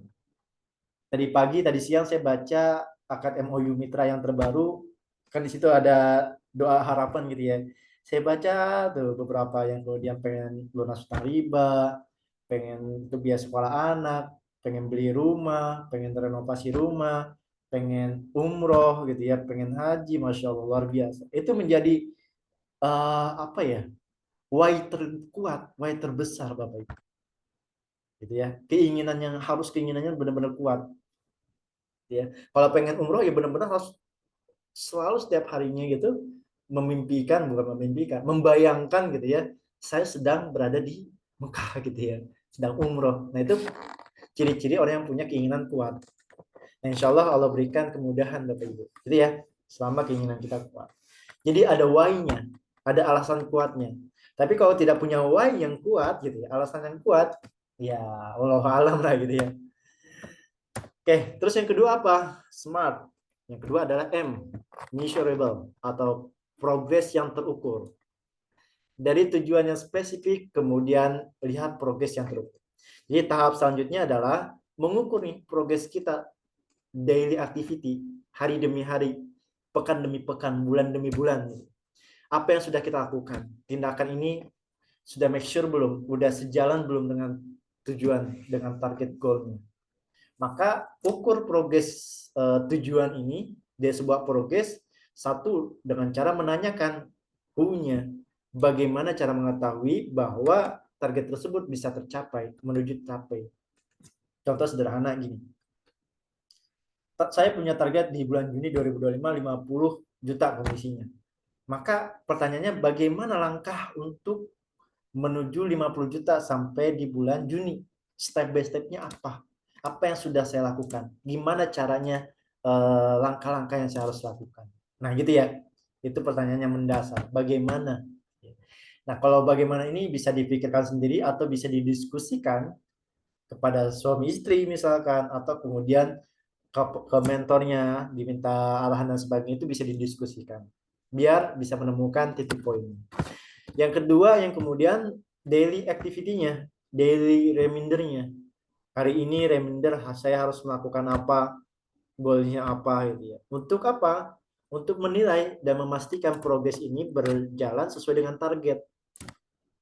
Tadi siang saya baca akad MOU Mitra yang terbaru, kan di situ ada doa harapan gitu ya. Saya baca tuh beberapa yang kemudian pengen lunas hutang riba, pengen untuk biaya sekolah anak, pengen beli rumah, pengen renovasi rumah, pengen umroh gitu ya, pengen haji, masya Allah luar biasa. Itu menjadi apa ya? why terkuat, why terbesar Bapak Ibu. Gitu ya. Keinginannya benar-benar kuat. Ya. Kalau pengen umroh ya benar-benar harus selalu setiap harinya gitu membayangkan gitu ya, saya sedang berada di Mekah gitu ya, sedang umroh. Nah itu ciri-ciri orang yang punya keinginan kuat. Nah, insya Allah Allah berikan kemudahan Bapak Ibu. Jadi ya, selama keinginan kita kuat. Jadi ada why-nya, ada alasan kuatnya. Tapi kalau tidak punya why yang kuat gitu ya, alasan yang kuat, ya Allah alam lah gitu ya. Oke, terus yang kedua apa? Smart. Yang kedua adalah M, measurable atau progres yang terukur. Dari tujuan yang spesifik, kemudian lihat progres yang terukur. Jadi tahap selanjutnya adalah mengukur nih progres kita, daily activity, hari demi hari, pekan demi pekan, bulan demi bulan. Apa yang sudah kita lakukan? Tindakan ini sudah make sure belum? Udah sejalan belum dengan tujuan, dengan target goal-nya? Maka ukur progres tujuan ini dari sebuah progres satu dengan cara menanyakan who-nya, bagaimana cara mengetahui bahwa target tersebut bisa tercapai, menuju tercapai. Contoh sederhana gini, saya punya target di bulan Juni 2025 50 juta komisinya. Maka pertanyaannya bagaimana langkah untuk menuju 50 juta sampai di bulan Juni? Step by step-nya apa? Apa yang sudah saya lakukan? Gimana caranya, langkah-langkah yang saya harus lakukan? Nah gitu ya, itu pertanyaannya mendasar. Bagaimana? Nah kalau bagaimana ini bisa dipikirkan sendiri atau bisa didiskusikan kepada suami istri misalkan, atau kemudian ke mentornya diminta arahan dan sebagainya, itu bisa didiskusikan biar bisa menemukan titik poin. Yang kedua yang kemudian daily activity-nya, daily reminder-nya. Hari ini reminder saya harus melakukan apa, goalnya apa gitu ya. Untuk apa? Untuk menilai dan memastikan progres ini berjalan sesuai dengan target.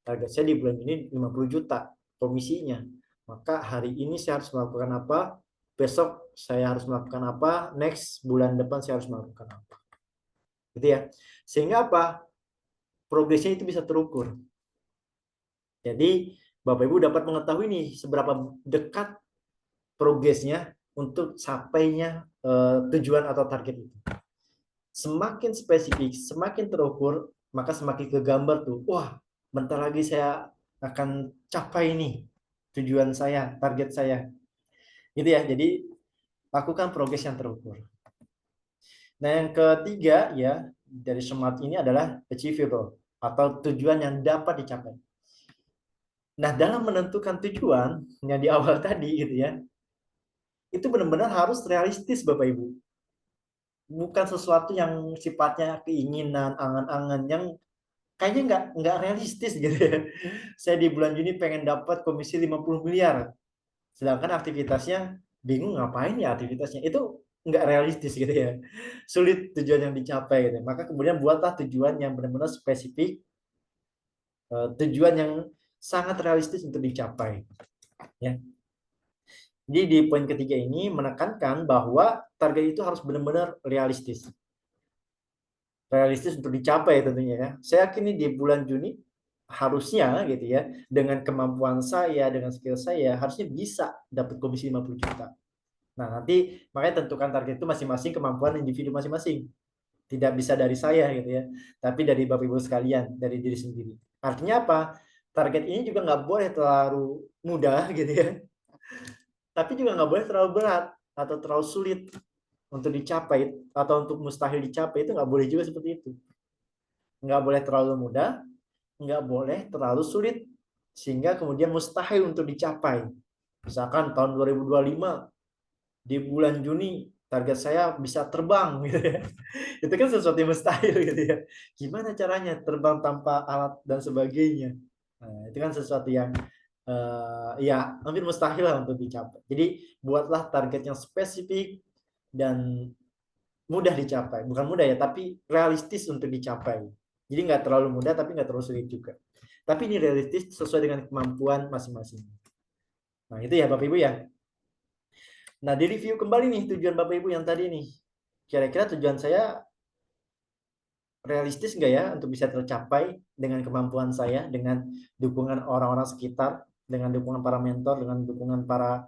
Target saya di bulan ini 50 juta komisinya. Maka hari ini saya harus melakukan apa, besok saya harus melakukan apa, next bulan depan saya harus melakukan apa. Gitu ya. Sehingga apa? Progresnya itu bisa terukur. Jadi Bapak Ibu dapat mengetahui nih seberapa dekat progresnya untuk capainya tujuan atau target itu. Semakin spesifik, semakin terukur, maka semakin kegambar tuh. Wah, bentar lagi saya akan capai nih tujuan saya, target saya. Gitu ya. Jadi lakukan progres yang terukur. Nah, yang ketiga ya dari SMART ini adalah achievable atau tujuan yang dapat dicapai. Nah, dalam menentukan tujuan yang di awal tadi gitu ya, itu benar-benar harus realistis Bapak Ibu. Bukan sesuatu yang sifatnya keinginan, angan-angan yang kayaknya nggak realistis gitu ya. Saya di bulan Juni pengen dapat komisi 50 miliar. Sedangkan aktivitasnya bingung ngapain ya aktivitasnya. Itu nggak realistis gitu ya. Sulit tujuan yang dicapai gitu. Maka kemudian buatlah tujuan yang benar-benar spesifik, tujuan yang sangat realistis untuk dicapai. Ya. Jadi di poin ketiga ini menekankan bahwa target itu harus benar-benar realistis. Realistis untuk dicapai tentunya ya. Saya yakin di bulan Juni harusnya gitu ya, dengan kemampuan saya, dengan skill saya, harusnya bisa dapat komisi 50 juta. Nah, nanti makanya tentukan target itu masing-masing kemampuan individu masing-masing. Tidak bisa dari saya gitu ya, tapi dari Bapak Ibu sekalian, dari diri sendiri. Artinya apa? Target ini juga nggak boleh terlalu mudah gitu ya. Tapi juga nggak boleh terlalu berat atau terlalu sulit untuk dicapai atau untuk mustahil dicapai, itu nggak boleh juga seperti itu. Nggak boleh terlalu mudah, nggak boleh terlalu sulit sehingga kemudian mustahil untuk dicapai. Misalkan tahun 2025 di bulan Juni target saya bisa terbang gitu ya. Itu kan sesuatu yang mustahil gitu ya. Gimana caranya terbang tanpa alat dan sebagainya? Nah, itu kan sesuatu yang ya hampir mustahil lah untuk dicapai. Jadi buatlah target yang spesifik dan mudah dicapai. Bukan mudah ya, tapi realistis untuk dicapai. Jadi nggak terlalu mudah, tapi nggak terlalu sulit juga. Tapi ini realistis sesuai dengan kemampuan masing-masing. Nah itu ya Bapak Ibu ya. Nah di review kembali nih tujuan Bapak Ibu yang tadi nih. Kira-kira tujuan saya realistis nggak ya untuk bisa tercapai dengan kemampuan saya, dengan dukungan orang-orang sekitar, dengan dukungan para mentor, dengan dukungan para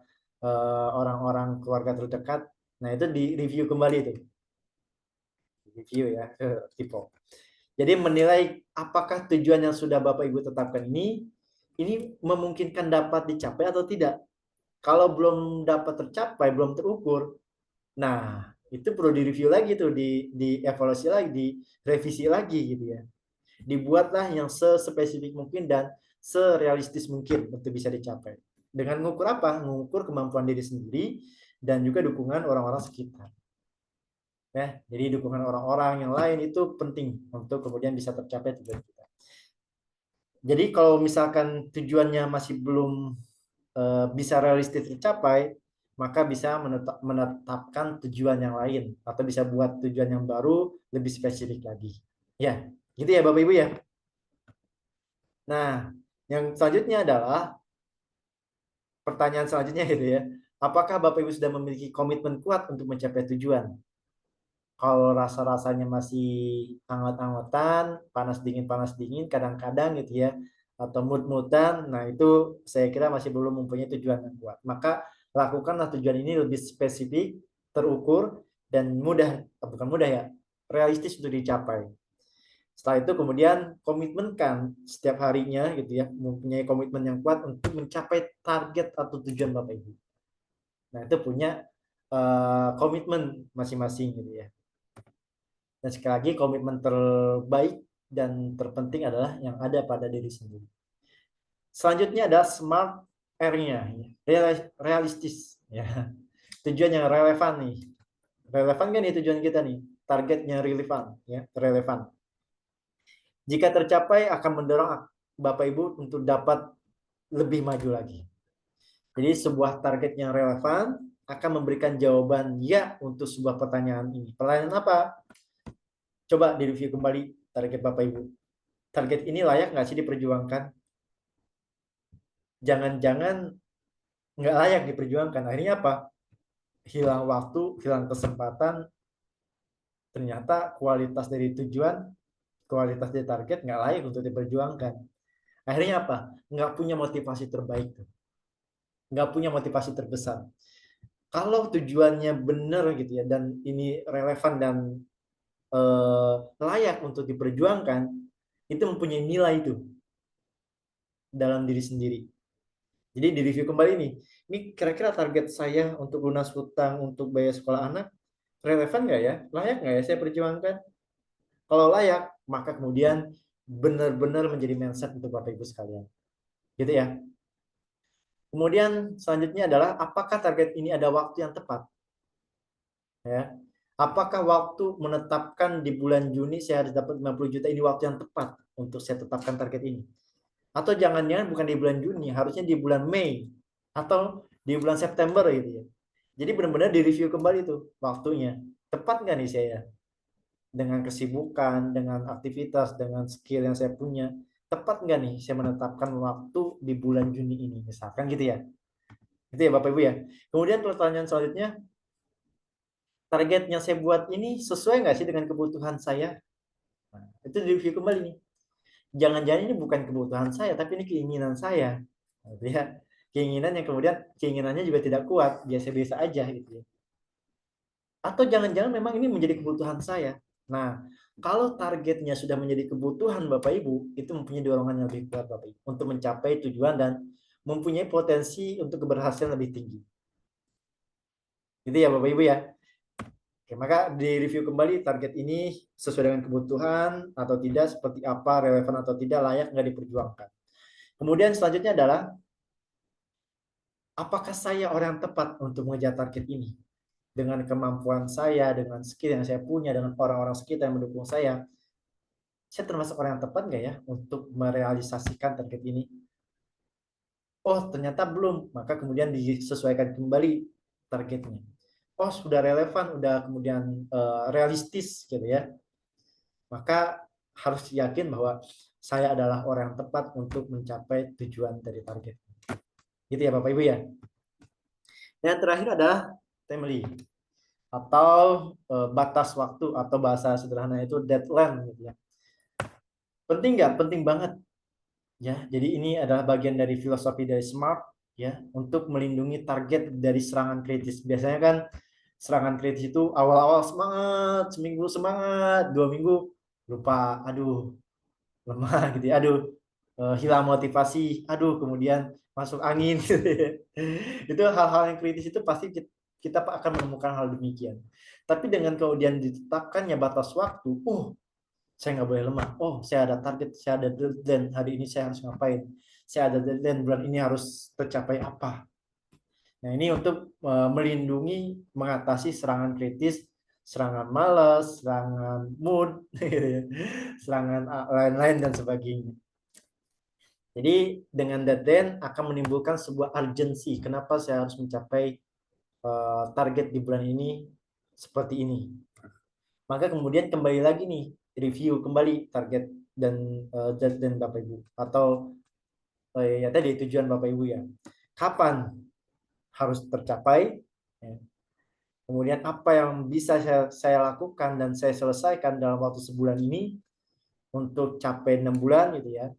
orang-orang keluarga terdekat. Nah, itu di review kembali itu. Review ya ke Tipo. Jadi menilai apakah tujuan yang sudah Bapak Ibu tetapkan ini memungkinkan dapat dicapai atau tidak. Kalau belum dapat tercapai, belum terukur, nah itu perlu direview lagi tuh, dievaluasi lagi, direvisi lagi gitu ya. Dibuatlah yang sespesifik mungkin dan serealistis mungkin untuk bisa dicapai. Dengan mengukur apa? Mengukur kemampuan diri sendiri dan juga dukungan orang-orang sekitar. Ya, jadi dukungan orang-orang yang lain itu penting untuk kemudian bisa tercapai tujuan kita. Jadi kalau misalkan tujuannya masih belum bisa realistis tercapai, maka bisa menetapkan tujuan yang lain atau bisa buat tujuan yang baru lebih spesifik lagi. Ya, gitu ya Bapak Ibu ya. Nah, yang selanjutnya adalah pertanyaan selanjutnya gitu ya. Apakah Bapak Ibu sudah memiliki komitmen kuat untuk mencapai tujuan? Kalau rasa-rasanya masih anget-angetan, panas dingin kadang-kadang gitu ya, atau mood-moodan, nah itu saya kira masih belum mempunyai tujuan yang kuat. Maka lakukanlah tujuan ini lebih spesifik, terukur, dan mudah, bukan mudah ya, realistis untuk dicapai. Setelah itu kemudian komitmenkan setiap harinya gitu ya, mempunyai komitmen yang kuat untuk mencapai target atau tujuan Bapak Ibu. Nah itu punya komitmen masing-masing gitu ya. Dan sekali lagi komitmen terbaik dan terpenting adalah yang ada pada diri sendiri. Selanjutnya ada smart R-nya, realistis ya. Tujuan yang relevan nih. Relevan kan nih tujuan kita nih, targetnya relevan ya, relevan. Jika tercapai akan mendorong Bapak Ibu untuk dapat lebih maju lagi. Jadi sebuah target yang relevan akan memberikan jawaban ya untuk sebuah pertanyaan ini. Pertanyaan apa? Coba direview kembali target Bapak Ibu. Target ini layak nggak sih diperjuangkan? Jangan-jangan nggak layak diperjuangkan. Akhirnya apa? Hilang waktu, hilang kesempatan. Ternyata kualitas dari tujuan, kualitas dari target nggak layak untuk diperjuangkan. Akhirnya apa? Nggak punya motivasi terbaik. Nggak punya motivasi terbesar. Kalau tujuannya benar gitu ya, dan ini relevan dan layak untuk diperjuangkan, itu mempunyai nilai itu dalam diri sendiri. Jadi direview kembali nih, ini kira-kira target saya untuk lunas hutang untuk biaya sekolah anak relevan nggak ya? Layak nggak ya saya perjuangkan? Kalau layak, maka kemudian benar-benar menjadi mindset untuk Bapak Ibu sekalian. Gitu ya. Kemudian selanjutnya adalah apakah target ini ada waktu yang tepat? Ya. Apakah waktu menetapkan di bulan Juni saya harus dapat 50 juta ini waktu yang tepat untuk saya tetapkan target ini? Atau jangan-jangan bukan di bulan Juni, harusnya di bulan Mei atau di bulan September gitu ya. Jadi benar-benar direview kembali tuh waktunya. Tepat nggak nih saya? Dengan kesibukan, dengan aktivitas, dengan skill yang saya punya. Tepat nggak nih saya menetapkan waktu di bulan Juni ini misalkan gitu ya. Itu ya Bapak Ibu ya. Kemudian pertanyaan selanjutnya, target yang saya buat ini sesuai nggak sih dengan kebutuhan saya? Nah, itu direview kembali nih. Jangan-jangan ini bukan kebutuhan saya, tapi ini keinginan saya. Gitu ya. Keinginan yang kemudian keinginannya juga tidak kuat, biasa-biasa aja gitu ya. Atau jangan-jangan memang ini menjadi kebutuhan saya. Nah, kalau targetnya sudah menjadi kebutuhan Bapak Ibu, itu mempunyai dorongan yang lebih kuat Bapak Ibu untuk mencapai tujuan dan mempunyai potensi untuk keberhasilan lebih tinggi. Gitu ya Bapak Ibu ya. Oke, maka direview kembali target ini sesuai dengan kebutuhan atau tidak, seperti apa, relevan atau tidak, layak nggak diperjuangkan. Kemudian selanjutnya adalah apakah saya orang yang tepat untuk mengejar target ini? Dengan kemampuan saya, dengan skill yang saya punya, dengan orang-orang sekitar yang mendukung saya termasuk orang yang tepat nggak ya untuk merealisasikan target ini? Oh, ternyata belum. Maka kemudian disesuaikan kembali targetnya. Oh, sudah relevan, udah kemudian realistis gitu ya. Maka harus yakin bahwa saya adalah orang yang tepat untuk mencapai tujuan dari target. Gitu ya Bapak Ibu ya. Dan terakhir adalah family. atau batas waktu, atau bahasa sederhana itu deadline gitu ya. Penting nggak? Penting banget ya. Jadi ini adalah bagian dari filosofi dari SMART ya, untuk melindungi target dari serangan kritis. Biasanya kan serangan kritis itu awal-awal semangat, seminggu semangat, 2 minggu lupa, aduh lemah gitu ya, aduh hilang motivasi, aduh kemudian masuk angin gitu ya. Itu hal-hal yang kritis itu pasti kita akan menemukan hal demikian. Tapi dengan kemudian ditetapkannya batas waktu, saya nggak boleh lemah. Oh, saya ada target, saya ada deadline, hari ini saya harus ngapain, saya ada deadline, bulan ini harus tercapai apa. Nah, ini untuk melindungi, mengatasi serangan kritis, serangan malas, serangan mood, gitu ya, serangan lain-lain dan sebagainya. Jadi dengan deadline akan menimbulkan sebuah urgensi. Kenapa saya harus mencapai target di bulan ini seperti ini. Maka kemudian kembali lagi nih, review kembali target dan deadline Bapak Ibu. Atau ya tadi tujuan Bapak Ibu ya. Kapan harus tercapai? Ya. Kemudian apa yang bisa saya lakukan dan saya selesaikan dalam waktu sebulan ini untuk capai 6 bulan gitu ya.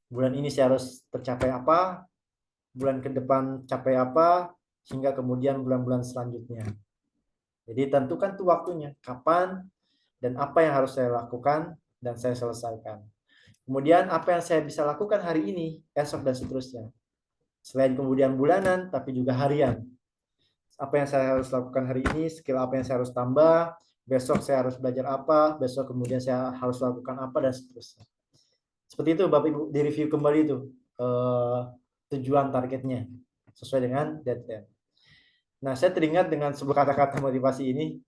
Bulan ini saya harus tercapai apa, bulan ke depan capai apa, hingga kemudian bulan-bulan selanjutnya. Jadi tentukan tuh waktunya, kapan dan apa yang harus saya lakukan dan saya selesaikan. Kemudian apa yang saya bisa lakukan hari ini, esok dan seterusnya. Selain kemudian bulanan, tapi juga harian. Apa yang saya harus lakukan hari ini, skill apa yang saya harus tambah, besok saya harus belajar apa, besok kemudian saya harus lakukan apa, dan seterusnya. Seperti itu Bapak Ibu, di review kembali itu tujuan targetnya sesuai dengan deadline. Nah, saya teringat dengan sebuah kata-kata motivasi ini,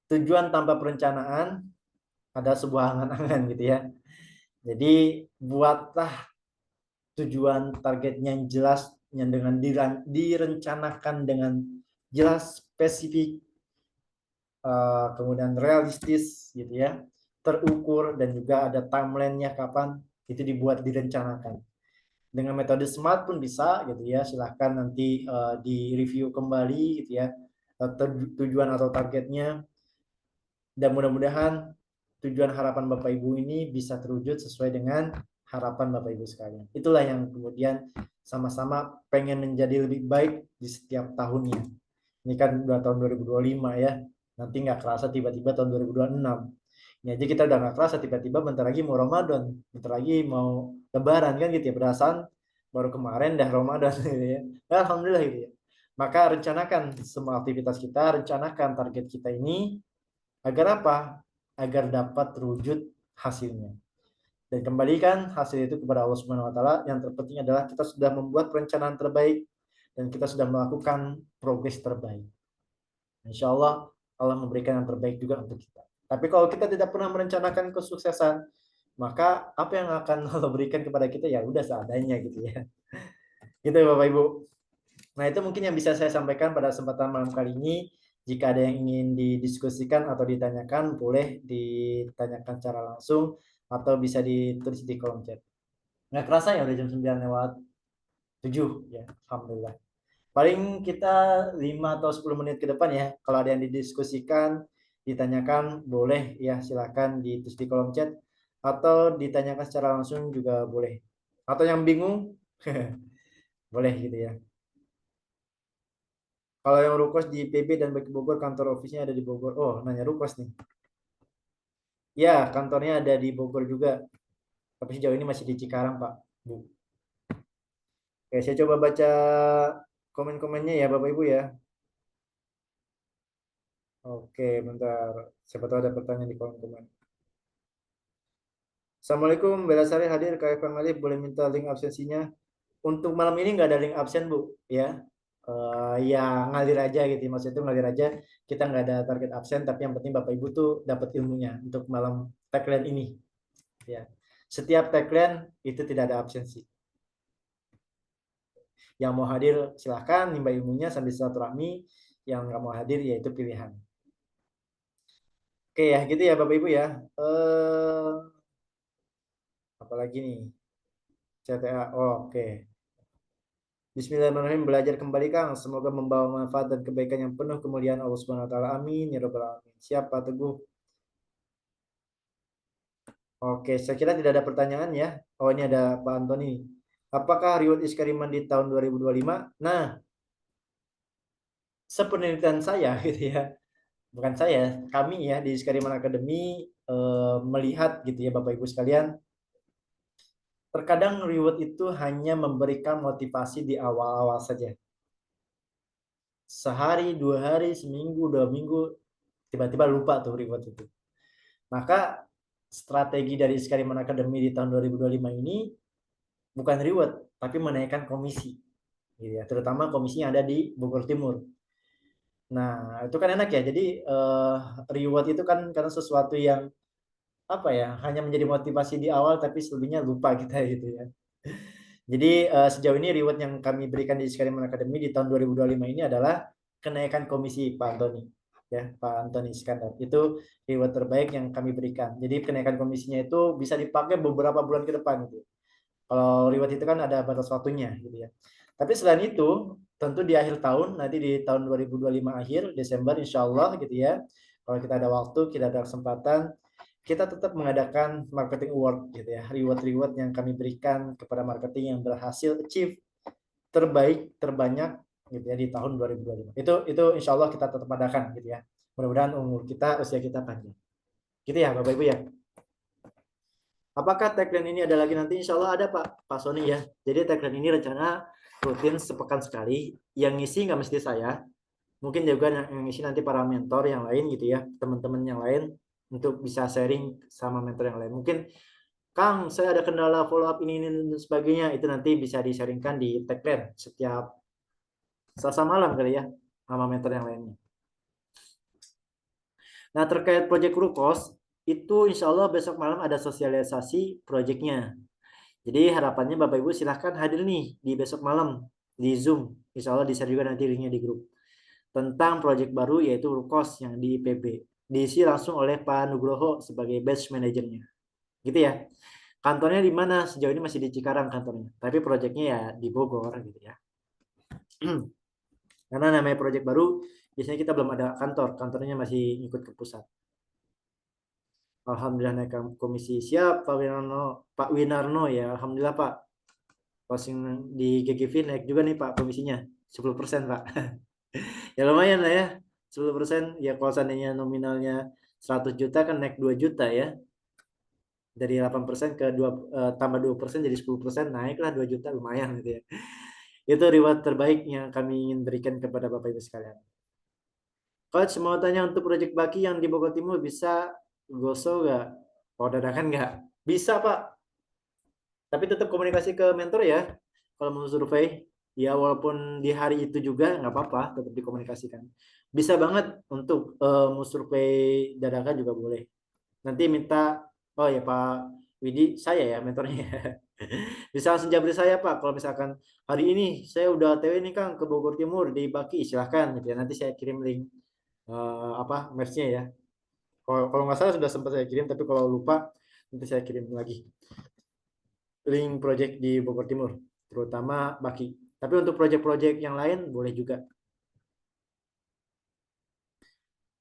tujuan tanpa perencanaan ada sebuah angan-angan gitu ya. Jadi buatlah tujuan targetnya yang jelas, yang dengan direncanakan dengan jelas, spesifik, kemudian realistis gitu ya, terukur, dan juga ada timelinenya kapan itu dibuat, direncanakan. Dengan metode SMART pun bisa gitu ya, silahkan nanti di review kembali gitu ya, tujuan atau targetnya, dan mudah-mudahan tujuan harapan Bapak Ibu ini bisa terwujud sesuai dengan harapan Bapak Ibu sekalian. Itulah yang kemudian sama-sama pengen menjadi lebih baik di setiap tahunnya. Ini kan udah tahun 2025 ya, nanti nggak kerasa tiba-tiba tahun 2026. Ini aja kita udah nggak kerasa tiba-tiba bentar lagi mau Ramadan, bentar lagi mau Lebaran kan gitu ya, berdasarkan baru kemarin dah Ramadan gitu ya. Nah, alhamdulillah gitu ya. Maka rencanakan semua aktivitas kita, rencanakan target kita ini agar apa? Agar dapat terwujud hasilnya. Dan kembalikan hasil itu kepada Allah Subhanahu wa taala. Yang terpenting adalah kita sudah membuat perencanaan terbaik dan kita sudah melakukan progres terbaik. Insya Allah Allah memberikan yang terbaik juga untuk kita. Tapi kalau kita tidak pernah merencanakan kesuksesan, maka apa yang akan Allah berikan kepada kita ya udah seadanya gitu ya. Gitu ya Bapak Ibu. Nah, itu mungkin yang bisa saya sampaikan pada kesempatan malam kali ini. Jika ada yang ingin didiskusikan atau ditanyakan, boleh ditanyakan secara langsung atau bisa ditulis di kolom chat. Nggak kerasa ya udah jam 9 lewat 7 ya, alhamdulillah. Paling kita 5 atau 10 menit ke depan ya. Kalau ada yang didiskusikan, ditanyakan, boleh ya, silakan ditulis di kolom chat atau ditanyakan secara langsung juga boleh. Atau yang bingung boleh gitu ya. Kalau yang Rukos di PB dan Bagi Bogor, kantor ofisnya ada di Bogor. Oh, nanya Rukos nih. Ya, kantornya ada di Bogor juga. Tapi sejauh ini masih di Cikarang, Pak. Bu. Oke, saya coba baca komen-komennya ya, Bapak Ibu ya. Oke, bentar. Siapa tahu ada pertanyaan di kolom komen. Assalamualaikum, Bella Sari hadir, KF Alif, boleh minta link absensinya? Untuk malam ini nggak ada link absen, Bu. Ya, ya ngalir aja gitu. Maksudnya itu ngalir aja. Kita nggak ada target absen, tapi yang penting Bapak Ibu tuh dapat ilmunya untuk malam tagline ini. Ya, setiap tagline itu tidak ada absensi. Yang mau hadir silahkan nimba ilmunya sambil silaturahmi. Yang nggak mau hadir ya itu pilihan. Oke ya, gitu ya Bapak Ibu ya. Apalagi nih? CTA. Oh, oke. Bismillahirrahmanirrahim. Belajar kembali Kang. Semoga membawa manfaat dan kebaikan yang penuh kemuliaan Allah Subhanahu wa taala. Amin ya rabbal alamin. Siapa Teguh? Oke, saya kira tidak ada pertanyaan ya. Oh, ini ada Pak Antoni. Apakah reward Iskariman di tahun 2025? Nah, sepenelitian saya gitu ya. Bukan saya, kami ya di Iskariman Academy melihat gitu ya Bapak Ibu sekalian. Terkadang reward itu hanya memberikan motivasi di awal-awal saja. Sehari, 2 hari, seminggu, 2 minggu, tiba-tiba lupa tuh reward itu. Maka strategi dari Iskariman Academy di tahun 2025 ini bukan reward, tapi menaikkan komisi. Gitu ya, terutama komisi yang ada di Bogor Timur. Nah, itu kan enak ya. Jadi reward itu kan karena sesuatu yang apa ya, hanya menjadi motivasi di awal tapi selebihnya lupa kita gitu ya. Jadi sejauh ini reward yang kami berikan di Iskariman Academy di tahun 2025 ini adalah kenaikan komisi Pak Antoni. Ya, Pak Antoni Iskandar. Itu reward terbaik yang kami berikan. Jadi kenaikan komisinya itu bisa dipakai beberapa bulan ke depan gitu. Kalau reward itu kan ada batas waktunya gitu ya. Tapi selain itu, tentu di akhir tahun, nanti di tahun 2025 akhir, Desember insya Allah gitu ya. Kalau kita ada waktu, kita ada kesempatan, kita tetap mengadakan marketing award gitu ya. Reward-reward yang kami berikan kepada marketing yang berhasil achieve terbaik, terbanyak gitu ya di tahun 2025. Itu insya Allah kita tetap adakan gitu ya. Mudah-mudahan umur kita, usia kita panjang. Gitu ya Bapak Ibu ya. Apakah tagline ini ada lagi nanti? Insya Allah ada Pak Sony ya. Jadi tagline ini rencana rutin sepekan sekali. Yang ngisi nggak mesti saya. Mungkin juga yang ngisi nanti para mentor yang lain gitu ya. Teman-teman yang lain untuk bisa sharing sama mentor yang lain. Mungkin Kang, saya ada kendala follow up ini dan sebagainya. Itu nanti bisa di-sharingkan di tagline setiap Selasa malam kali ya sama mentor yang lainnya. Nah terkait project Rukos, itu insya Allah besok malam ada sosialisasi proyeknya. Jadi harapannya Bapak Ibu silahkan hadir nih di besok malam di Zoom. Insya Allah di-share juga nanti linknya di grup. Tentang proyek baru yaitu Rukos yang di IPB. Diisi langsung oleh Pak Nugroho sebagai batch manajernya. Gitu ya. Kantornya di mana? Sejauh ini masih di Cikarang kantornya. Tapi proyeknya ya di Bogor gitu ya. Karena namanya proyek baru, biasanya kita belum ada kantor. Kantornya masih ikut ke pusat. Alhamdulillah naik komisi. Siap Pak Winarno ya. Alhamdulillah Pak. Closing di GGV naik juga nih Pak komisinya. 10% Pak. Ya lumayan lah ya. 10% ya kalau seandainya nominalnya 100 juta kan naik 2 juta ya. Dari 8% ke 2 tambah 2% jadi 10% naiklah 2 juta lumayan gitu ya. Itu reward terbaik yang kami ingin berikan kepada Bapak Ibu sekalian. Coach mau tanya untuk proyek Baki yang di Bogor Timur bisa goso nggak? Oh dadakan nggak? Bisa Pak. Tapi tetap komunikasi ke mentor ya. Kalau mau survei, ya walaupun di hari itu juga nggak apa-apa, tetap dikomunikasikan. Bisa banget untuk mau survei dadakan juga boleh. Nanti minta, oh ya Pak Widi, saya ya mentornya. Bisa langsung jabri saya Pak. Kalau misalkan hari ini saya udah TW nih Kang ke Bogor Timur di Baki, silahkan gitu ya. Nanti saya kirim link match-nya ya. Kalau nggak salah sudah sempat saya kirim, tapi kalau lupa nanti saya kirim lagi link project di Bogor Timur, terutama Baki. Tapi untuk project-project yang lain boleh juga.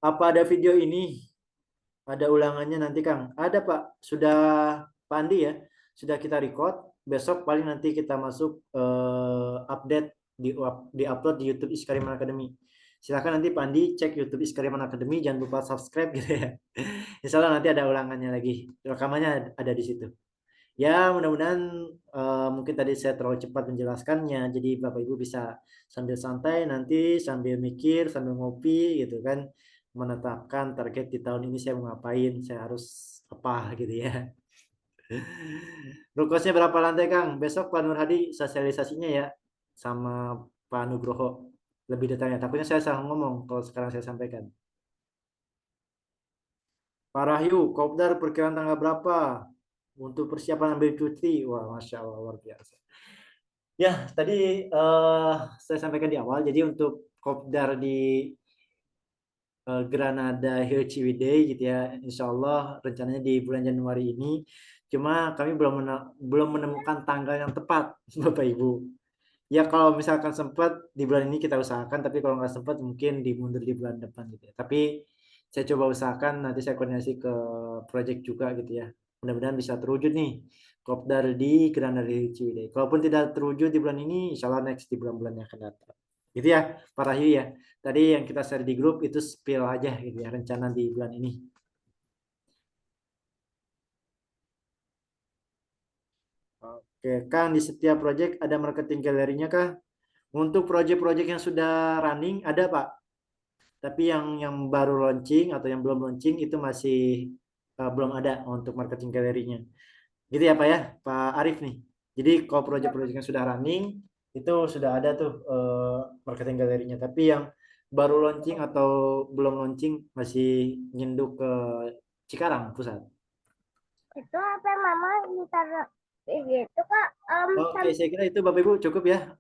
Apa ada video ini? Ada ulangannya nanti Kang? Ada Pak, sudah Pak Andi ya, sudah kita record. Besok paling nanti kita masuk update di upload di YouTube Iskariman Academy. Silakan nanti Pak Andi cek YouTube Iskariman Academy, jangan lupa subscribe gitu ya. Insya Allah nanti ada ulangannya lagi, rekamannya ada di situ. Ya mudah-mudahan mungkin tadi saya terlalu cepat menjelaskannya, jadi Bapak Ibu bisa sambil santai nanti sambil mikir sambil ngopi gitu kan, menetapkan target di tahun ini saya mau ngapain, saya harus apa gitu ya. Rukosnya berapa lantai Kang? Besok Pak Nur Hadi sosialisasinya ya sama Pak Nugroho lebih detailnya. Takutnya saya salah ngomong kalau sekarang saya sampaikan. Pak Rahyu, Kopdar perkiraan tanggal berapa untuk persiapan ambil cuti? Wah, Masya Allah, luar biasa. Ya, tadi saya sampaikan di awal, jadi untuk Kopdar di Granada Hill Ciwidey gitu ya, Insya Allah rencananya di bulan Januari ini. Cuma kami belum menemukan tanggal yang tepat, Bapak Ibu. Ya kalau misalkan sempat di bulan ini kita usahakan, tapi kalau nggak sempat mungkin dimundur di bulan depan gitu ya. Tapi saya coba usahakan, nanti saya koordinasi ke project juga gitu ya. Mudah-mudahan bisa terwujud nih kopdar di Grandari Ciwidey. Kalaupun tidak terwujud di bulan ini, insya Allah next di bulan-bulan yang akan datang. Gitu ya, Pak Rahyu ya. Tadi yang kita share di grup itu spill aja gitu ya, rencana di bulan ini. Oke, Kang, di setiap project ada marketing galerinya kah? Untuk project-project yang sudah running ada, Pak. Tapi yang baru launching atau yang belum launching itu masih belum ada untuk marketing galerinya. Gitu ya, Pak ya, Pak Arif nih. Jadi kalau project-project yang sudah running itu sudah ada tuh marketing galerinya. Tapi yang baru launching atau belum launching masih nyenduk ke Cikarang pusat. Itu apa mama ditaruh gitu kak? Oke, saya kira itu Bapak Ibu cukup ya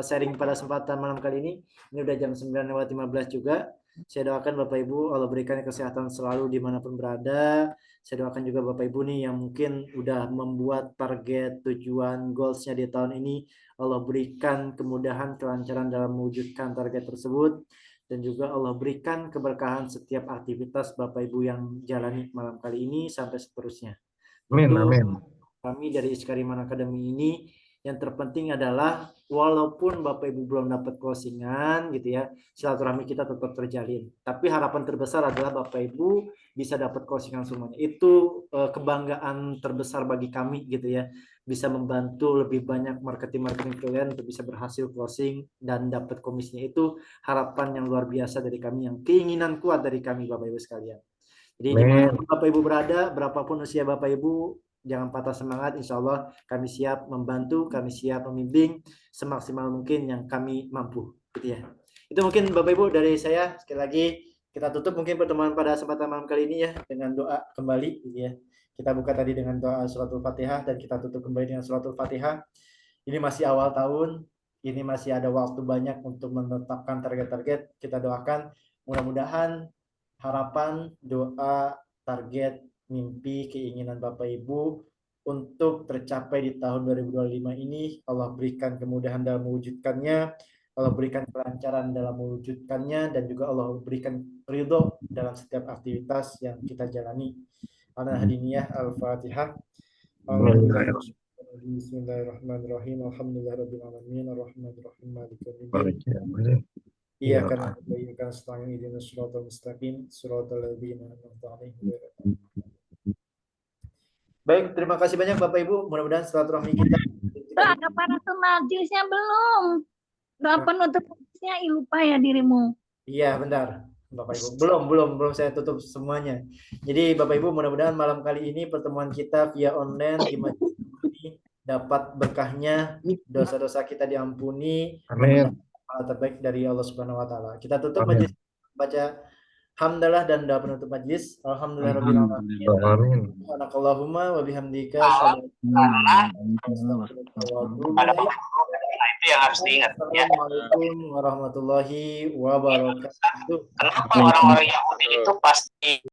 sharing pada kesempatan malam kali ini. Ini udah jam 9:15 juga. Saya doakan Bapak Ibu Allah berikan kesehatan selalu dimanapun berada. Saya doakan juga Bapak Ibu nih yang mungkin udah membuat target tujuan goalsnya di tahun ini. Allah berikan kemudahan, kelancaran dalam mewujudkan target tersebut. Dan juga Allah berikan keberkahan setiap aktivitas Bapak Ibu yang jalani malam kali ini sampai seterusnya. Amin, Tentu amin. kami dari Iskariman Academy ini yang terpenting adalah walaupun Bapak Ibu belum dapat closingan gitu ya, silaturahmi kita tetap terjalin. Tapi harapan terbesar adalah Bapak Ibu bisa dapat closingan semuanya. Itu kebanggaan terbesar bagi kami gitu ya. Bisa membantu lebih banyak marketing kalian untuk bisa berhasil closing dan dapat komisinya. Itu harapan yang luar biasa dari kami, yang keinginan kuat dari kami Bapak Ibu sekalian. Jadi dimanapun Bapak Ibu berada, berapapun usia Bapak Ibu, jangan patah semangat, insya Allah kami siap membantu, kami siap membimbing semaksimal mungkin yang kami mampu. Gitu ya. Itu mungkin Bapak Ibu dari saya. Sekali lagi kita tutup mungkin pertemuan pada kesempatan malam kali ini ya dengan doa kembali. Gitu ya. Kita buka tadi dengan doa suratul Fatihah dan kita tutup kembali dengan suratul Fatihah. Ini masih awal tahun, ini masih ada waktu banyak untuk menetapkan target-target. Kita doakan mudah-mudahan harapan, doa, target, mimpi, keinginan Bapak Ibu untuk tercapai di tahun 2025 ini. Allah berikan kemudahan dalam mewujudkannya, Allah berikan kelancaran dalam mewujudkannya, dan juga Allah berikan ridho dalam setiap aktivitas yang kita jalani. Al-Hadiniyah Al-Fatihah. Bismillahirrahmanirrahim. Alhamdulillahirabbil alamin. Arrahmanirrahim. Maliki yaumiddin. Iya kan bayyana selain idina siratal mustaqim siratal ladzina an'amta 'alaihim. Baik, terima kasih banyak Bapak Ibu. Mudah-mudahan silaturahmi kita. Ada parasun majlisnya belum? Doa penutup majlisnya lupa ya dirimu. Iya, bentar. Bapak Ibu. Belum saya tutup semuanya. Jadi Bapak Ibu mudah-mudahan malam kali ini pertemuan kita via online di majelis ini dapat berkahnya, dosa-dosa kita diampuni. Amin. Terbaik dari Allah Subhanahu wa taala. Kita tutup majelis baca hamdalah dan doa penutup majelis. Alhamdulillahirabbil alamin. Amin. Subhanakallahumma wa bihamdika itu yang harus diingat ya. Assalamualaikum warahmatullahi wabarakatuh. Kenapa orang-orang Yahudi itu pasti